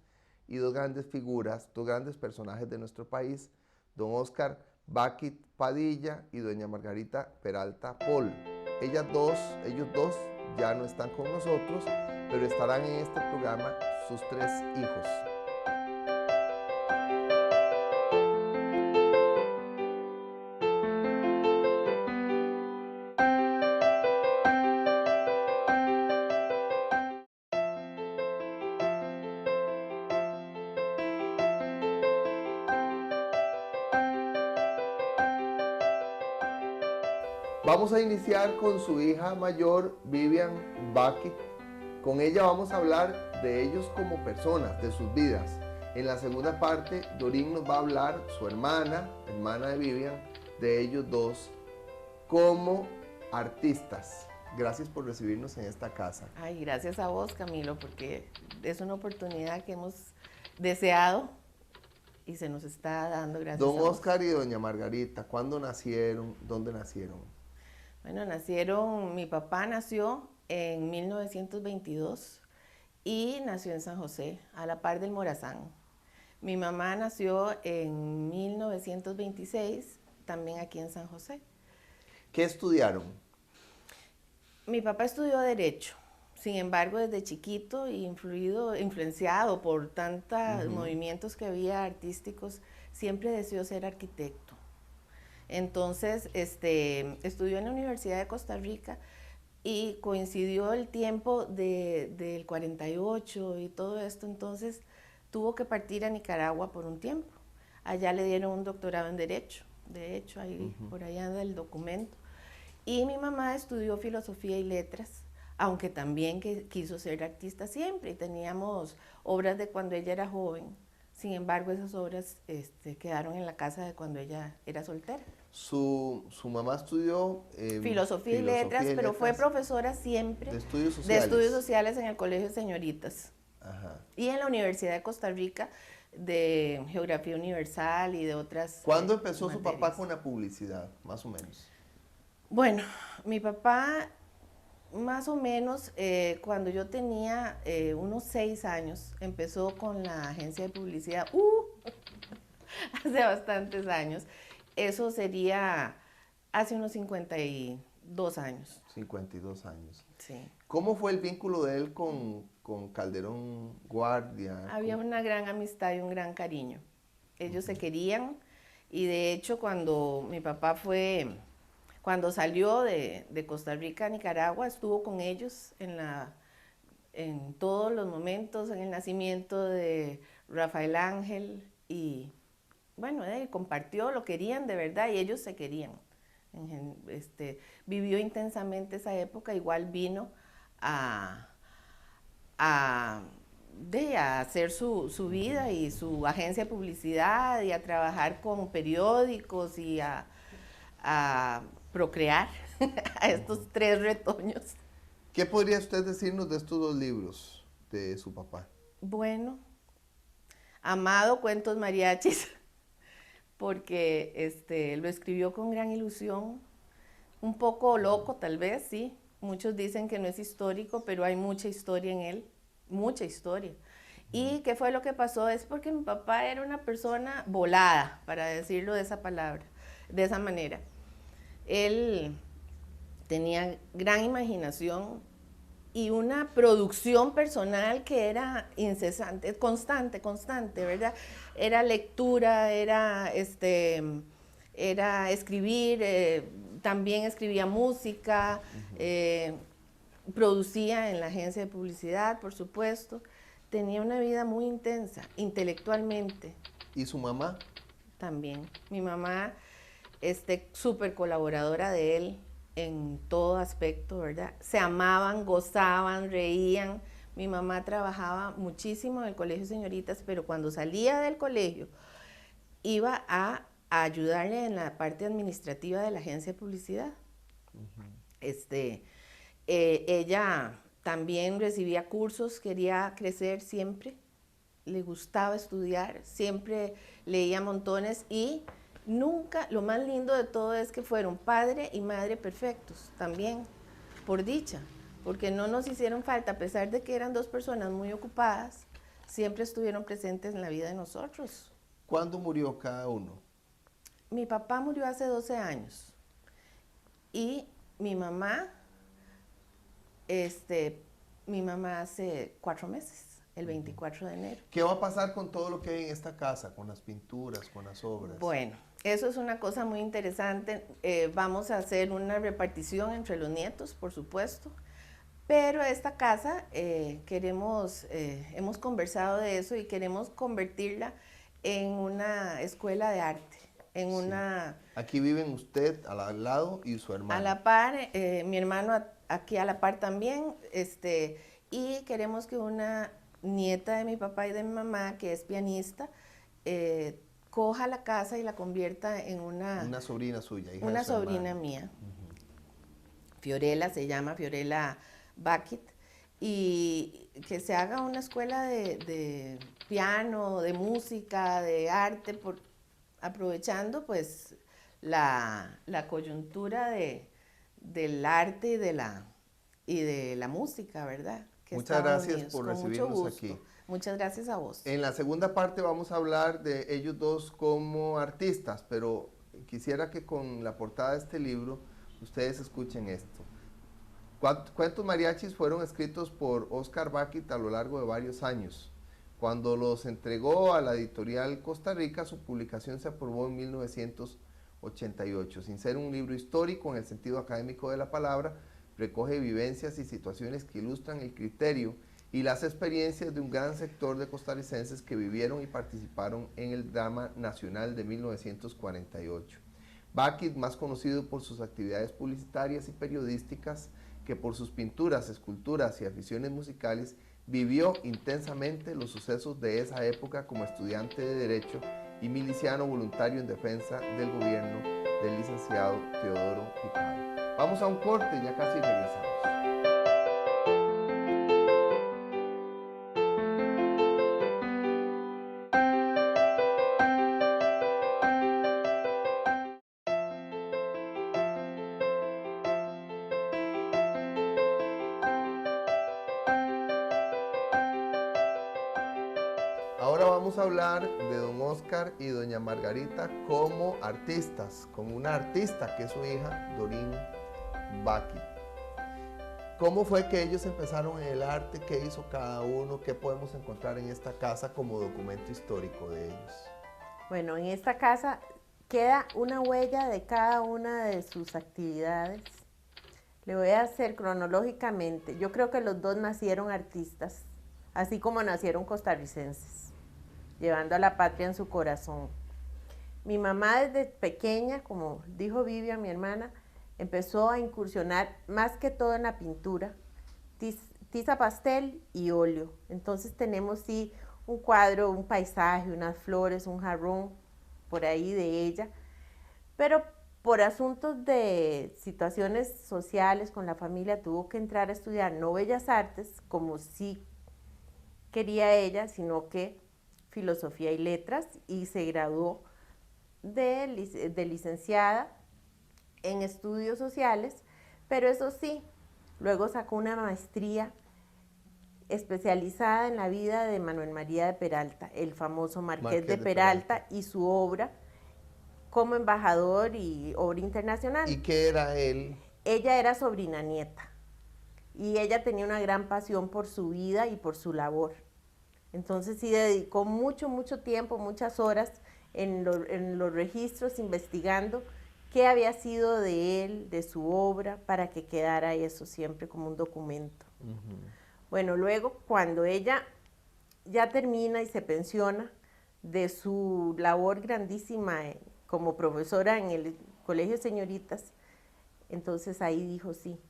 [SPEAKER 1] y dos grandes figuras, dos grandes personajes de nuestro país, don Oscar Baquit Padilla y doña Margarita Peralta Pol. Ellos dos ya no están con nosotros, pero estarán en este programa sus tres hijos. Vamos a iniciar con su hija mayor, Vivian Baquit. Con ella vamos a hablar de ellos como personas, de sus vidas. En la segunda parte, Dorín nos va a hablar, su hermana de Vivian, de ellos dos como artistas. Gracias por recibirnos en esta casa.
[SPEAKER 10] Ay, gracias a vos, Camilo, porque es una oportunidad que hemos deseado y se nos está dando, gracias a vos.
[SPEAKER 1] Don Oscar y doña Margarita, ¿cuándo nacieron? ¿Dónde nacieron?
[SPEAKER 10] Bueno, mi papá nació en 1922 y nació en San José, a la par del Morazán. Mi mamá nació en 1926, también aquí en San José.
[SPEAKER 1] ¿Qué estudiaron?
[SPEAKER 10] Mi papá estudió Derecho, sin embargo, desde chiquito, influenciado por tantos movimientos que había artísticos, siempre deseó ser arquitecto. Entonces, estudió en la Universidad de Costa Rica y coincidió el tiempo del 48 y todo esto, entonces tuvo que partir a Nicaragua por un tiempo. Allá le dieron un doctorado en Derecho, de hecho, por ahí anda el documento. Y mi mamá estudió Filosofía y Letras aunque también que quiso ser artista siempre, y teníamos obras de cuando ella era joven. Sin embargo, esas obras quedaron en la casa de cuando ella era soltera.
[SPEAKER 1] Su mamá estudió
[SPEAKER 10] Filosofía y letras, pero fue profesora siempre
[SPEAKER 1] de estudios
[SPEAKER 10] de
[SPEAKER 1] sociales.
[SPEAKER 10] estudios sociales en el Colegio de Señoritas.
[SPEAKER 1] Ajá.
[SPEAKER 10] Y en la Universidad de Costa Rica de Geografía Universal y de otras
[SPEAKER 1] ¿Cuándo empezó su
[SPEAKER 10] materias.
[SPEAKER 1] papá con la publicidad, más o menos?
[SPEAKER 10] Bueno, mi papá más o menos cuando yo tenía unos 6 años empezó con la agencia de publicidad, hace bastantes años. Eso sería hace unos 52 años.
[SPEAKER 1] 52 años.
[SPEAKER 10] Sí.
[SPEAKER 1] ¿Cómo fue el vínculo de él con Calderón Guardia?
[SPEAKER 10] Había una gran amistad y un gran cariño. Ellos se querían y de hecho cuando mi papá cuando salió de Costa Rica a Nicaragua, estuvo con ellos en todos los momentos, en el nacimiento de Rafael Ángel y bueno, compartió, lo querían de verdad y ellos se querían. Vivió intensamente esa época, igual vino a hacer su vida y su agencia de publicidad y a trabajar con periódicos y a procrear a estos 3 retoños.
[SPEAKER 1] ¿Qué podría usted decirnos de estos 2 libros de su papá?
[SPEAKER 10] Bueno, Amado, Cuentos Mariachis, porque lo escribió con gran ilusión, un poco loco tal vez, sí. Muchos dicen que no es histórico, pero hay mucha historia en él, mucha historia. ¿Y qué fue lo que pasó? Es porque mi papá era una persona volada, para decirlo de esa manera. Él tenía gran imaginación y una producción personal que era incesante, constante, ¿verdad? Era lectura, era escribir, también escribía música, producía en la agencia de publicidad, por supuesto. Tenía una vida muy intensa, intelectualmente.
[SPEAKER 1] ¿Y su mamá?
[SPEAKER 10] También. Mi mamá, súper colaboradora de él en todo aspecto, ¿verdad? Se amaban, gozaban, reían. Mi mamá trabajaba muchísimo en el Colegio de Señoritas, pero cuando salía del colegio iba a ayudarle en la parte administrativa de la agencia de publicidad. Ella también recibía cursos, quería crecer siempre, le gustaba estudiar, siempre leía montones y nunca, lo más lindo de todo es que fueron padre y madre perfectos también, por dicha, porque no nos hicieron falta, a pesar de que eran 2 personas muy ocupadas, siempre estuvieron presentes en la vida de nosotros.
[SPEAKER 1] ¿Cuándo murió cada uno?
[SPEAKER 10] Mi papá murió hace 12 años y mi mamá hace 4 meses, el 24 de enero.
[SPEAKER 1] ¿Qué va a pasar con todo lo que hay en esta casa, con las pinturas, con las obras?
[SPEAKER 10] Bueno, eso es una cosa muy interesante. Vamos a hacer una repartición entre los nietos, por supuesto, pero esta casa hemos conversado de eso y queremos convertirla en una escuela de arte.
[SPEAKER 1] Aquí viven usted al lado y su hermano.
[SPEAKER 10] A la par, mi hermano aquí a la par también, y queremos que una nieta de mi papá y de mi mamá, que es pianista, coja la casa y la convierta en una
[SPEAKER 1] sobrina suya, hija
[SPEAKER 10] una
[SPEAKER 1] de su
[SPEAKER 10] sobrina
[SPEAKER 1] hermano.
[SPEAKER 10] mía. Fiorella se llama, Fiorella Bakit, y que se haga una escuela de piano, de música, de arte, aprovechando pues la coyuntura del arte y de la música, ¿verdad? Que
[SPEAKER 1] Muchas
[SPEAKER 10] Estados
[SPEAKER 1] gracias
[SPEAKER 10] Unidos,
[SPEAKER 1] por
[SPEAKER 10] con mucho
[SPEAKER 1] recibirnos
[SPEAKER 10] gusto.
[SPEAKER 1] aquí.
[SPEAKER 10] Muchas gracias a vos.
[SPEAKER 1] En la segunda parte vamos a hablar de ellos 2 como artistas, pero quisiera que con la portada de este libro ustedes escuchen esto. Cuentos Mariachis fueron escritos por Oscar Bakit a lo largo de varios años. Cuando los entregó a la editorial Costa Rica, su publicación se aprobó en 1988. Sin ser un libro histórico en el sentido académico de la palabra, recoge vivencias y situaciones que ilustran el criterio y las experiencias de un gran sector de costarricenses que vivieron y participaron en el drama nacional de 1948. Bakit, más conocido por sus actividades publicitarias y periodísticas, que por sus pinturas, esculturas y aficiones musicales vivió intensamente los sucesos de esa época como estudiante de Derecho y miliciano voluntario en defensa del gobierno del licenciado Teodoro Picado. Vamos a un corte, ya casi regresamos. Ahora vamos a hablar de don Oscar y doña Margarita como artistas, con una artista que es su hija, Dorín Baki. ¿Cómo fue que ellos empezaron en el arte? ¿Qué hizo cada uno? ¿Qué podemos encontrar en esta casa como documento histórico de ellos?
[SPEAKER 10] Bueno, en esta casa queda una huella de cada una de sus actividades. Le voy a hacer cronológicamente. Yo creo que los dos nacieron artistas, así como nacieron costarricenses, llevando a la patria en su corazón. Mi mamá desde pequeña, como dijo Vivian, mi hermana, empezó a incursionar más que todo en la pintura, tiza pastel y óleo. Entonces tenemos sí un cuadro, un paisaje, unas flores, un jarrón por ahí de ella, pero por asuntos de situaciones sociales con la familia tuvo que entrar a estudiar no bellas artes, como sí quería ella, sino que filosofía y letras, y se graduó de licenciada en estudios sociales, pero eso sí, luego sacó una maestría especializada en la vida de Manuel María de Peralta, el famoso Marqués de Peralta, y su obra como embajador y obra internacional.
[SPEAKER 1] ¿Y qué era él?
[SPEAKER 10] Ella era sobrina nieta, y ella tenía una gran pasión por su vida y por su labor. Entonces sí dedicó mucho tiempo, muchas horas en los registros investigando qué había sido de él, de su obra, para que quedara eso siempre como un documento. Bueno, luego cuando ella ya termina y se pensiona de su labor grandísima como profesora en el Colegio de Señoritas, entonces ahí dijo, sí,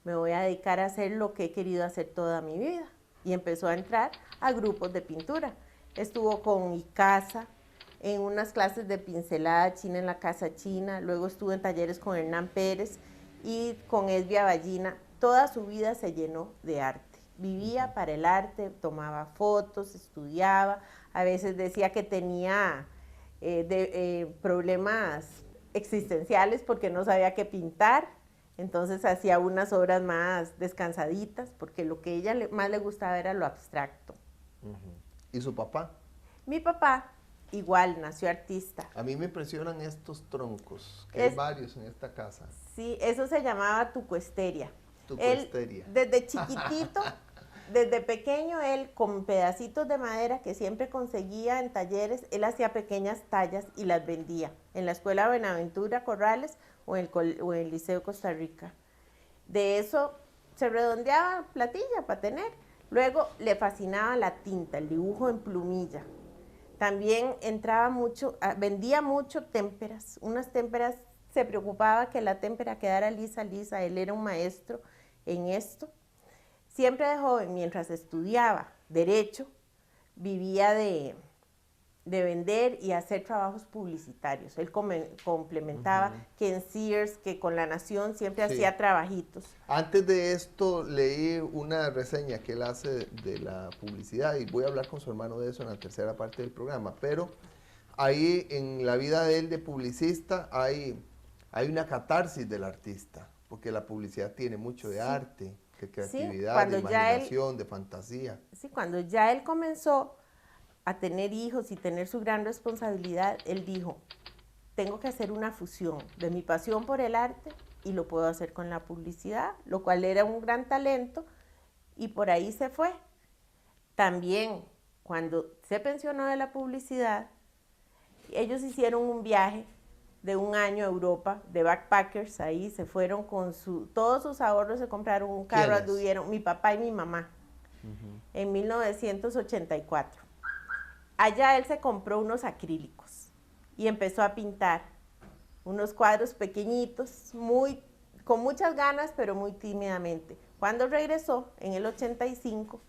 [SPEAKER 10] me voy a dedicar a hacer lo que he querido hacer toda mi vida. Y empezó a entrar a grupos de pintura. Estuvo con Icaza en unas clases de pincelada china en la Casa China, luego estuvo en talleres con Hernán Pérez y con Esbia Ballina. Toda su vida se llenó de arte. Vivía para el arte, tomaba fotos, estudiaba, a veces decía que tenía problemas existenciales porque no sabía qué pintar, entonces hacía unas obras más descansaditas, porque lo que a ella más le gustaba era lo abstracto.
[SPEAKER 1] ¿Y su papá?
[SPEAKER 10] Mi papá, igual, nació artista.
[SPEAKER 1] A mí me impresionan estos troncos, que hay varios en esta casa.
[SPEAKER 10] Sí, eso se llamaba tucoesteria.
[SPEAKER 1] Tucoesteria.
[SPEAKER 10] Él, desde chiquitito, desde pequeño, él con pedacitos de madera que siempre conseguía en talleres, él hacía pequeñas tallas y las vendía en la Escuela Buenaventura Corrales o en el Liceo Costa Rica. De eso se redondeaba platilla para tener. Luego le fascinaba la tinta, el dibujo en plumilla. También entraba mucho, vendía mucho témperas, unas témperas, se preocupaba que la témpera quedara lisa, él era un maestro en esto. Siempre de joven, mientras estudiaba Derecho, vivía de vender y hacer trabajos publicitarios. Él complementaba que en Sears, que con La Nación, siempre hacía trabajitos.
[SPEAKER 1] Antes de esto leí una reseña que él hace de la publicidad y voy a hablar con su hermano de eso en la tercera parte del programa, pero ahí en la vida de él de publicista hay una catarsis del artista, porque la publicidad tiene mucho de arte, de creatividad, de imaginación, de fantasía.
[SPEAKER 10] Sí, cuando ya él comenzó a tener hijos y tener su gran responsabilidad, él dijo, tengo que hacer una fusión de mi pasión por el arte y lo puedo hacer con la publicidad, lo cual era un gran talento y por ahí se fue. También cuando se pensionó de la publicidad, ellos hicieron un viaje de un año a Europa, de backpackers, ahí se fueron con todos sus ahorros, se compraron un carro, anduvieron, mi papá y mi mamá, en 1984. Allá él se compró unos acrílicos y empezó a pintar unos cuadros pequeñitos, muy con muchas ganas, pero muy tímidamente. Cuando regresó, en el 85,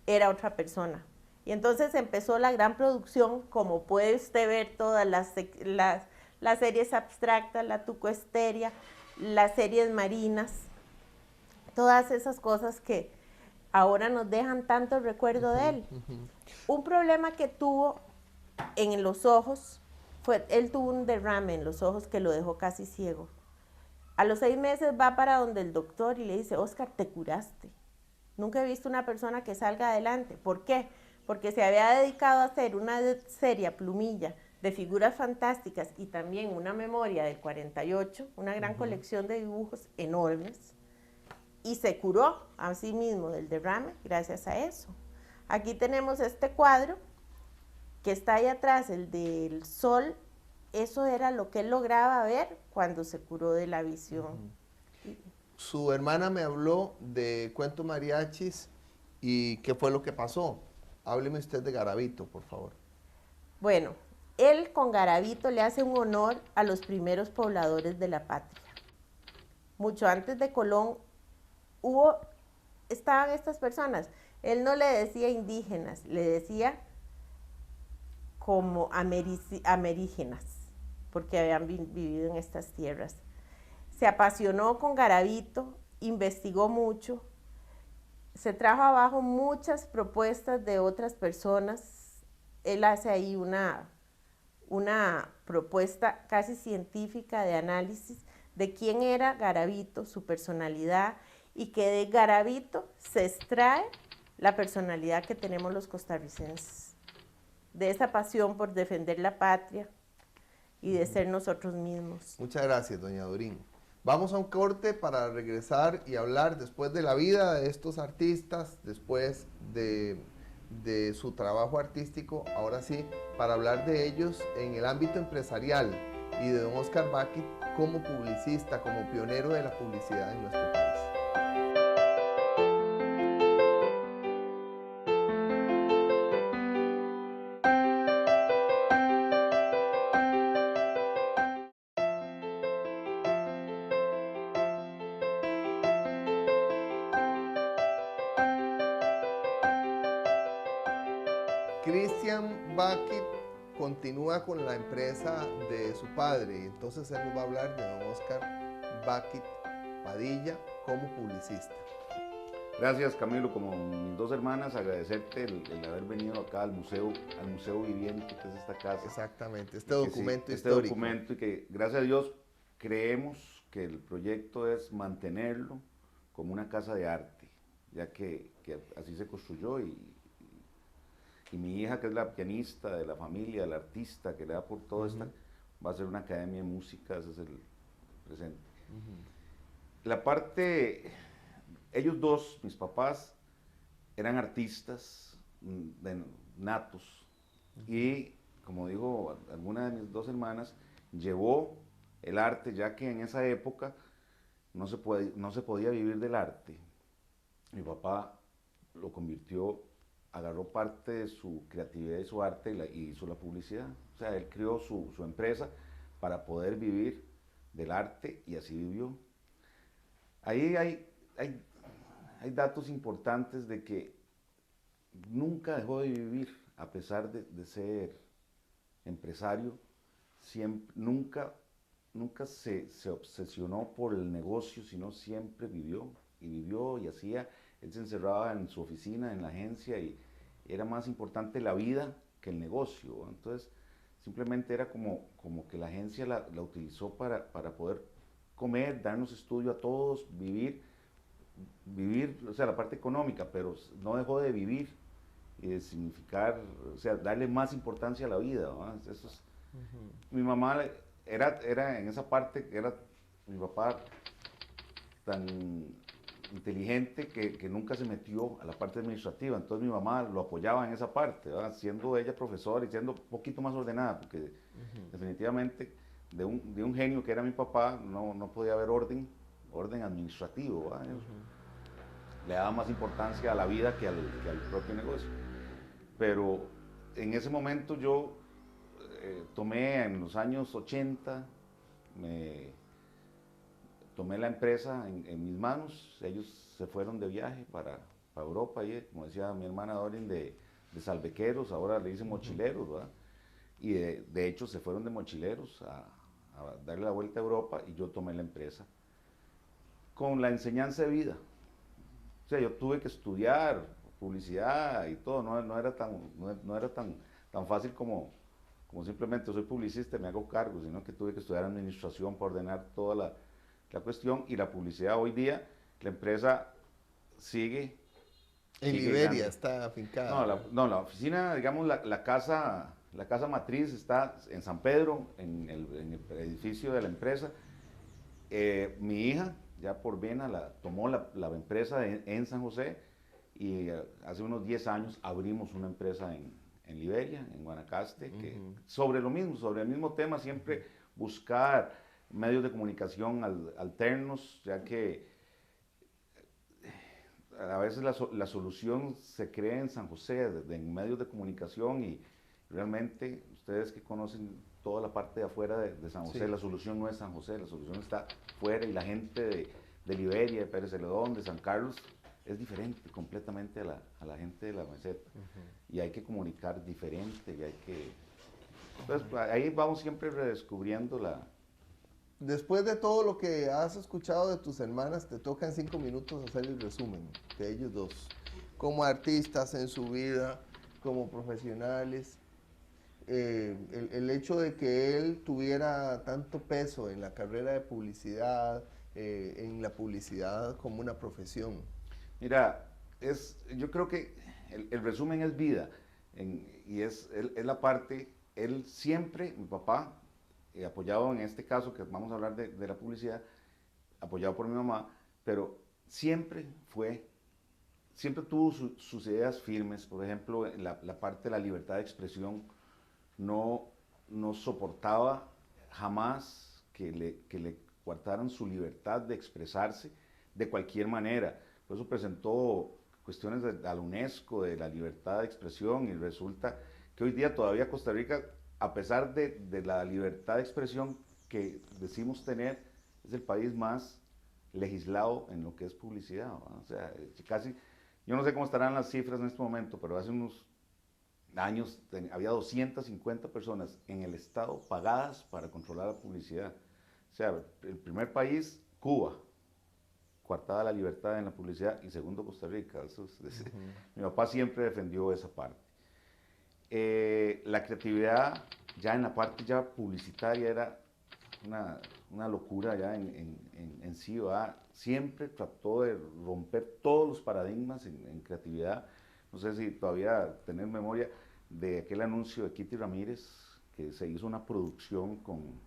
[SPEAKER 10] era otra persona. Y entonces empezó la gran producción, como puede usted ver todas las series abstractas, la tucoesteria, las series marinas, todas esas cosas que ahora nos dejan tanto recuerdo de él. Un problema que tuvo en los ojos, él tuvo un derrame en los ojos que lo dejó casi ciego. A los 6 meses va para donde el doctor y le dice, Oscar, te curaste. Nunca he visto una persona que salga adelante. ¿Por qué? Porque se había dedicado a hacer una serie a plumilla de figuras fantásticas y también una memoria del 48, una gran colección de dibujos enormes, y se curó a sí mismo del derrame gracias a eso. Aquí tenemos este cuadro que está ahí atrás, el del sol. Eso era lo que él lograba ver cuando se curó de la visión.
[SPEAKER 1] Su hermana me habló de cuentos mariachis y qué fue lo que pasó. Hábleme usted de Garavito, por favor.
[SPEAKER 10] Bueno, él con Garavito le hace un honor a los primeros pobladores de la patria. Mucho antes de Colón estaban estas personas. Él no le decía indígenas, le decía como amerígenas, porque habían vivido en estas tierras. Se apasionó con Garavito, investigó mucho, se trajo abajo muchas propuestas de otras personas. Él hace ahí una propuesta casi científica de análisis de quién era Garavito, su personalidad, y que de Garavito se extrae la personalidad que tenemos los costarricenses, de esa pasión por defender la patria y de ser nosotros mismos.
[SPEAKER 1] Muchas gracias, doña Dorín. Vamos a un corte para regresar y hablar después de la vida de estos artistas, después de su trabajo artístico, ahora sí, para hablar de ellos en el ámbito empresarial y de don Oscar Baquit como publicista, como pionero de la publicidad en nuestro país. Christian Baquit continúa con la empresa de su padre, entonces él nos va a hablar de don Oscar Baquit Padilla como publicista.
[SPEAKER 11] Gracias, Camilo. Como mis dos hermanas, agradecerte el haber venido acá al museo viviente, que es esta casa.
[SPEAKER 1] Exactamente, este documento histórico.
[SPEAKER 11] Este documento, y que gracias a Dios creemos que el proyecto es mantenerlo como una casa de arte, ya que así se construyó, y mi hija, que es la pianista de la familia, la artista que le da por todo esto, va a ser una academia de música. Ese es el presente. La parte, ellos dos, mis papás, eran artistas natos, y como digo, alguna de mis dos hermanas llevó el arte, ya que en esa época no se podía vivir del arte. Mi papá lo convirtió, agarró parte de su creatividad y su arte y hizo la publicidad. O sea, él creó su empresa para poder vivir del arte, y así vivió. Ahí hay datos importantes de que nunca dejó de vivir, a pesar de ser empresario. Nunca se obsesionó por el negocio, sino siempre vivió y hacía. Él se encerraba en su oficina, en la agencia, y era más importante la vida que el negocio. Entonces, simplemente era como que la agencia la utilizó para poder comer, darnos estudio a todos, vivir, o sea, la parte económica, pero no dejó de vivir y de significar, o sea, darle más importancia a la vida, ¿no? Eso es, mi mamá era en esa parte, mi papá tan inteligente que nunca se metió a la parte administrativa. Entonces mi mamá lo apoyaba en esa parte, ¿verdad? Siendo ella profesora y siendo un poquito más ordenada, porque definitivamente de un genio que era mi papá no podía haber orden administrativo, ¿verdad? Le daba más importancia a la vida que al propio negocio. Pero en ese momento yo tomé, en los años 80, tomé la empresa en mis manos, ellos se fueron de viaje para Europa, y, como decía mi hermana Dorin, de salvequeros, ahora le dicen mochileros, ¿verdad? Y de hecho se fueron de mochileros a darle la vuelta a Europa, y yo tomé la empresa con la enseñanza de vida. O sea, yo tuve que estudiar publicidad y todo, no era tan fácil como simplemente soy publicista y me hago cargo, sino que tuve que estudiar administración para ordenar toda la cuestión, y la publicidad hoy día, la empresa sigue
[SPEAKER 1] Liberia está afincada.
[SPEAKER 11] No, la oficina, digamos, la casa matriz está en San Pedro, en el edificio de la empresa. Mi hija, ya por vena, tomó la empresa en San José, y hace unos 10 años abrimos una empresa en Liberia, en Guanacaste, que sobre lo mismo, sobre el mismo tema, siempre buscar medios de comunicación alternos, ya que a veces la solución se crea en San José, en medios de comunicación, y realmente ustedes que conocen toda la parte de afuera de San José, la solución no es San José, la solución está fuera, y la gente de Liberia, de Pérez Celedón, de San Carlos, es diferente completamente a la gente de la meseta, y hay que comunicar diferente, y hay que... Entonces, ahí vamos siempre redescubriendo
[SPEAKER 1] Después de todo lo que has escuchado de tus hermanas, te toca en 5 minutos hacer el resumen de ellos dos, como artistas en su vida, como profesionales. El hecho de que él tuviera tanto peso en la carrera de publicidad, en la publicidad como una profesión.
[SPEAKER 11] Mira, yo creo que el resumen es vida, y es la parte, él siempre, mi papá, apoyado en este caso, que vamos a hablar de la publicidad, apoyado por mi mamá, pero siempre tuvo sus ideas firmes. Por ejemplo, la parte de la libertad de expresión, no soportaba jamás que le coartaran su libertad de expresarse de cualquier manera. Por eso presentó cuestiones a la UNESCO de la libertad de expresión, y resulta que hoy día todavía Costa Rica, a pesar de la libertad de expresión que decimos tener, es el país más legislado en lo que es publicidad, ¿verdad? O sea, casi, yo no sé cómo estarán las cifras en este momento, pero hace unos años había 250 personas en el estado pagadas para controlar la publicidad. O sea, el primer país, Cuba, coartada la libertad en la publicidad, y segundo, Costa Rica. Mi papá siempre defendió esa parte. La creatividad ya en la parte ya publicitaria era una locura ya en sí, ¿verdad? Siempre trató de romper todos los paradigmas en creatividad. No sé si todavía tener memoria de aquel anuncio de Kitty Ramírez, que se hizo una producción con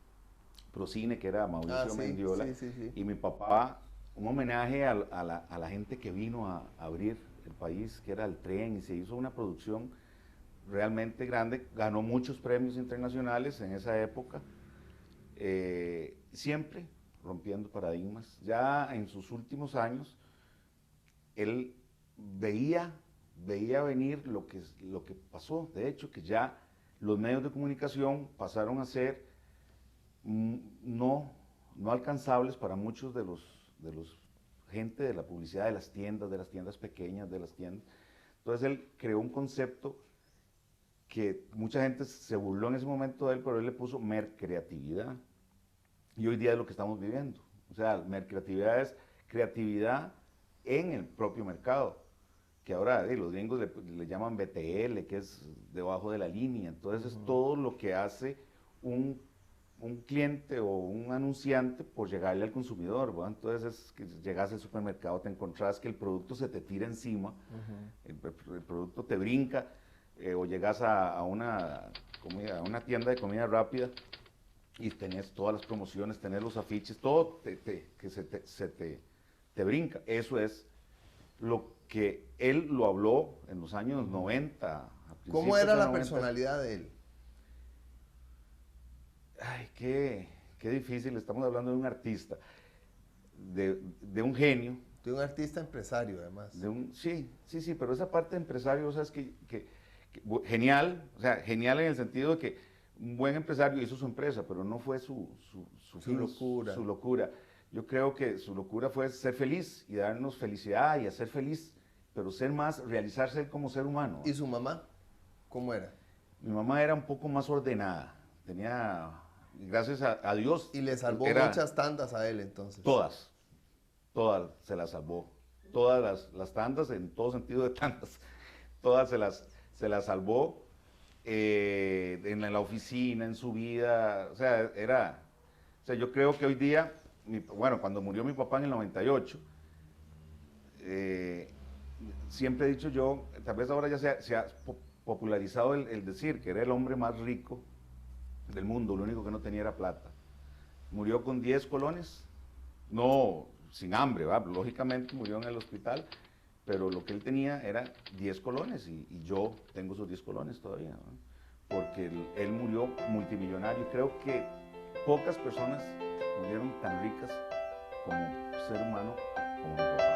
[SPEAKER 11] Procine, que era Mauricio Mendiola, y mi papá, un homenaje a la gente que vino a abrir el país, que era el tren, y se hizo una producción realmente grande, ganó muchos premios internacionales en esa época, siempre rompiendo paradigmas. Ya en sus últimos años, él veía venir lo que pasó, de hecho, que ya los medios de comunicación pasaron a ser no alcanzables para muchos de los gente de la publicidad, de las tiendas pequeñas, de las tiendas. Entonces él creó un concepto que mucha gente se burló en ese momento de él, pero él le puso mercreatividad. Y hoy día es lo que estamos viviendo. O sea, mercreatividad es creatividad en el propio mercado, que ahora los gringos le llaman BTL, que es debajo de la línea. Entonces es todo lo que hace un cliente o un anunciante por llegarle al consumidor, ¿verdad? Entonces es que llegas al supermercado, te encontrás que el producto se te tira encima, el producto te brinca, o llegas a una tienda de comida rápida y tenés todas las promociones, tenés los afiches, todo que se te brinca. Eso es lo que él lo habló en los años 90.
[SPEAKER 1] ¿Cómo era la personalidad de él?
[SPEAKER 11] Ay, qué difícil, estamos hablando de un artista, de un genio.
[SPEAKER 1] De un artista empresario, además.
[SPEAKER 11] Sí, pero esa parte de empresario, o sea, es que genial, o sea, genial en el sentido de que un buen empresario hizo su empresa, pero no fue su locura. Yo creo que su locura fue ser feliz y darnos felicidad y hacer feliz, pero ser más, realizarse él como ser humano.
[SPEAKER 1] ¿Y su mamá? ¿Cómo era?
[SPEAKER 11] Mi mamá era un poco más ordenada, tenía, gracias a Dios.
[SPEAKER 1] Y le salvó muchas tandas a él entonces.
[SPEAKER 11] Todas se las salvó. Todas las tandas, en todo sentido de tandas, todas se las salvó en la oficina, en su vida. O sea, yo creo que hoy día, bueno, cuando murió mi papá en el 98, siempre he dicho yo, tal vez ahora ya se ha popularizado el decir que era el hombre más rico del mundo, lo único que no tenía era plata. Murió con 10 colones, no sin hambre, ¿va? Lógicamente murió en el hospital, pero lo que él tenía era 10 colones y yo tengo esos 10 colones todavía, ¿no? Porque él murió multimillonario. Creo que pocas personas murieron tan ricas como ser humano como mi papá.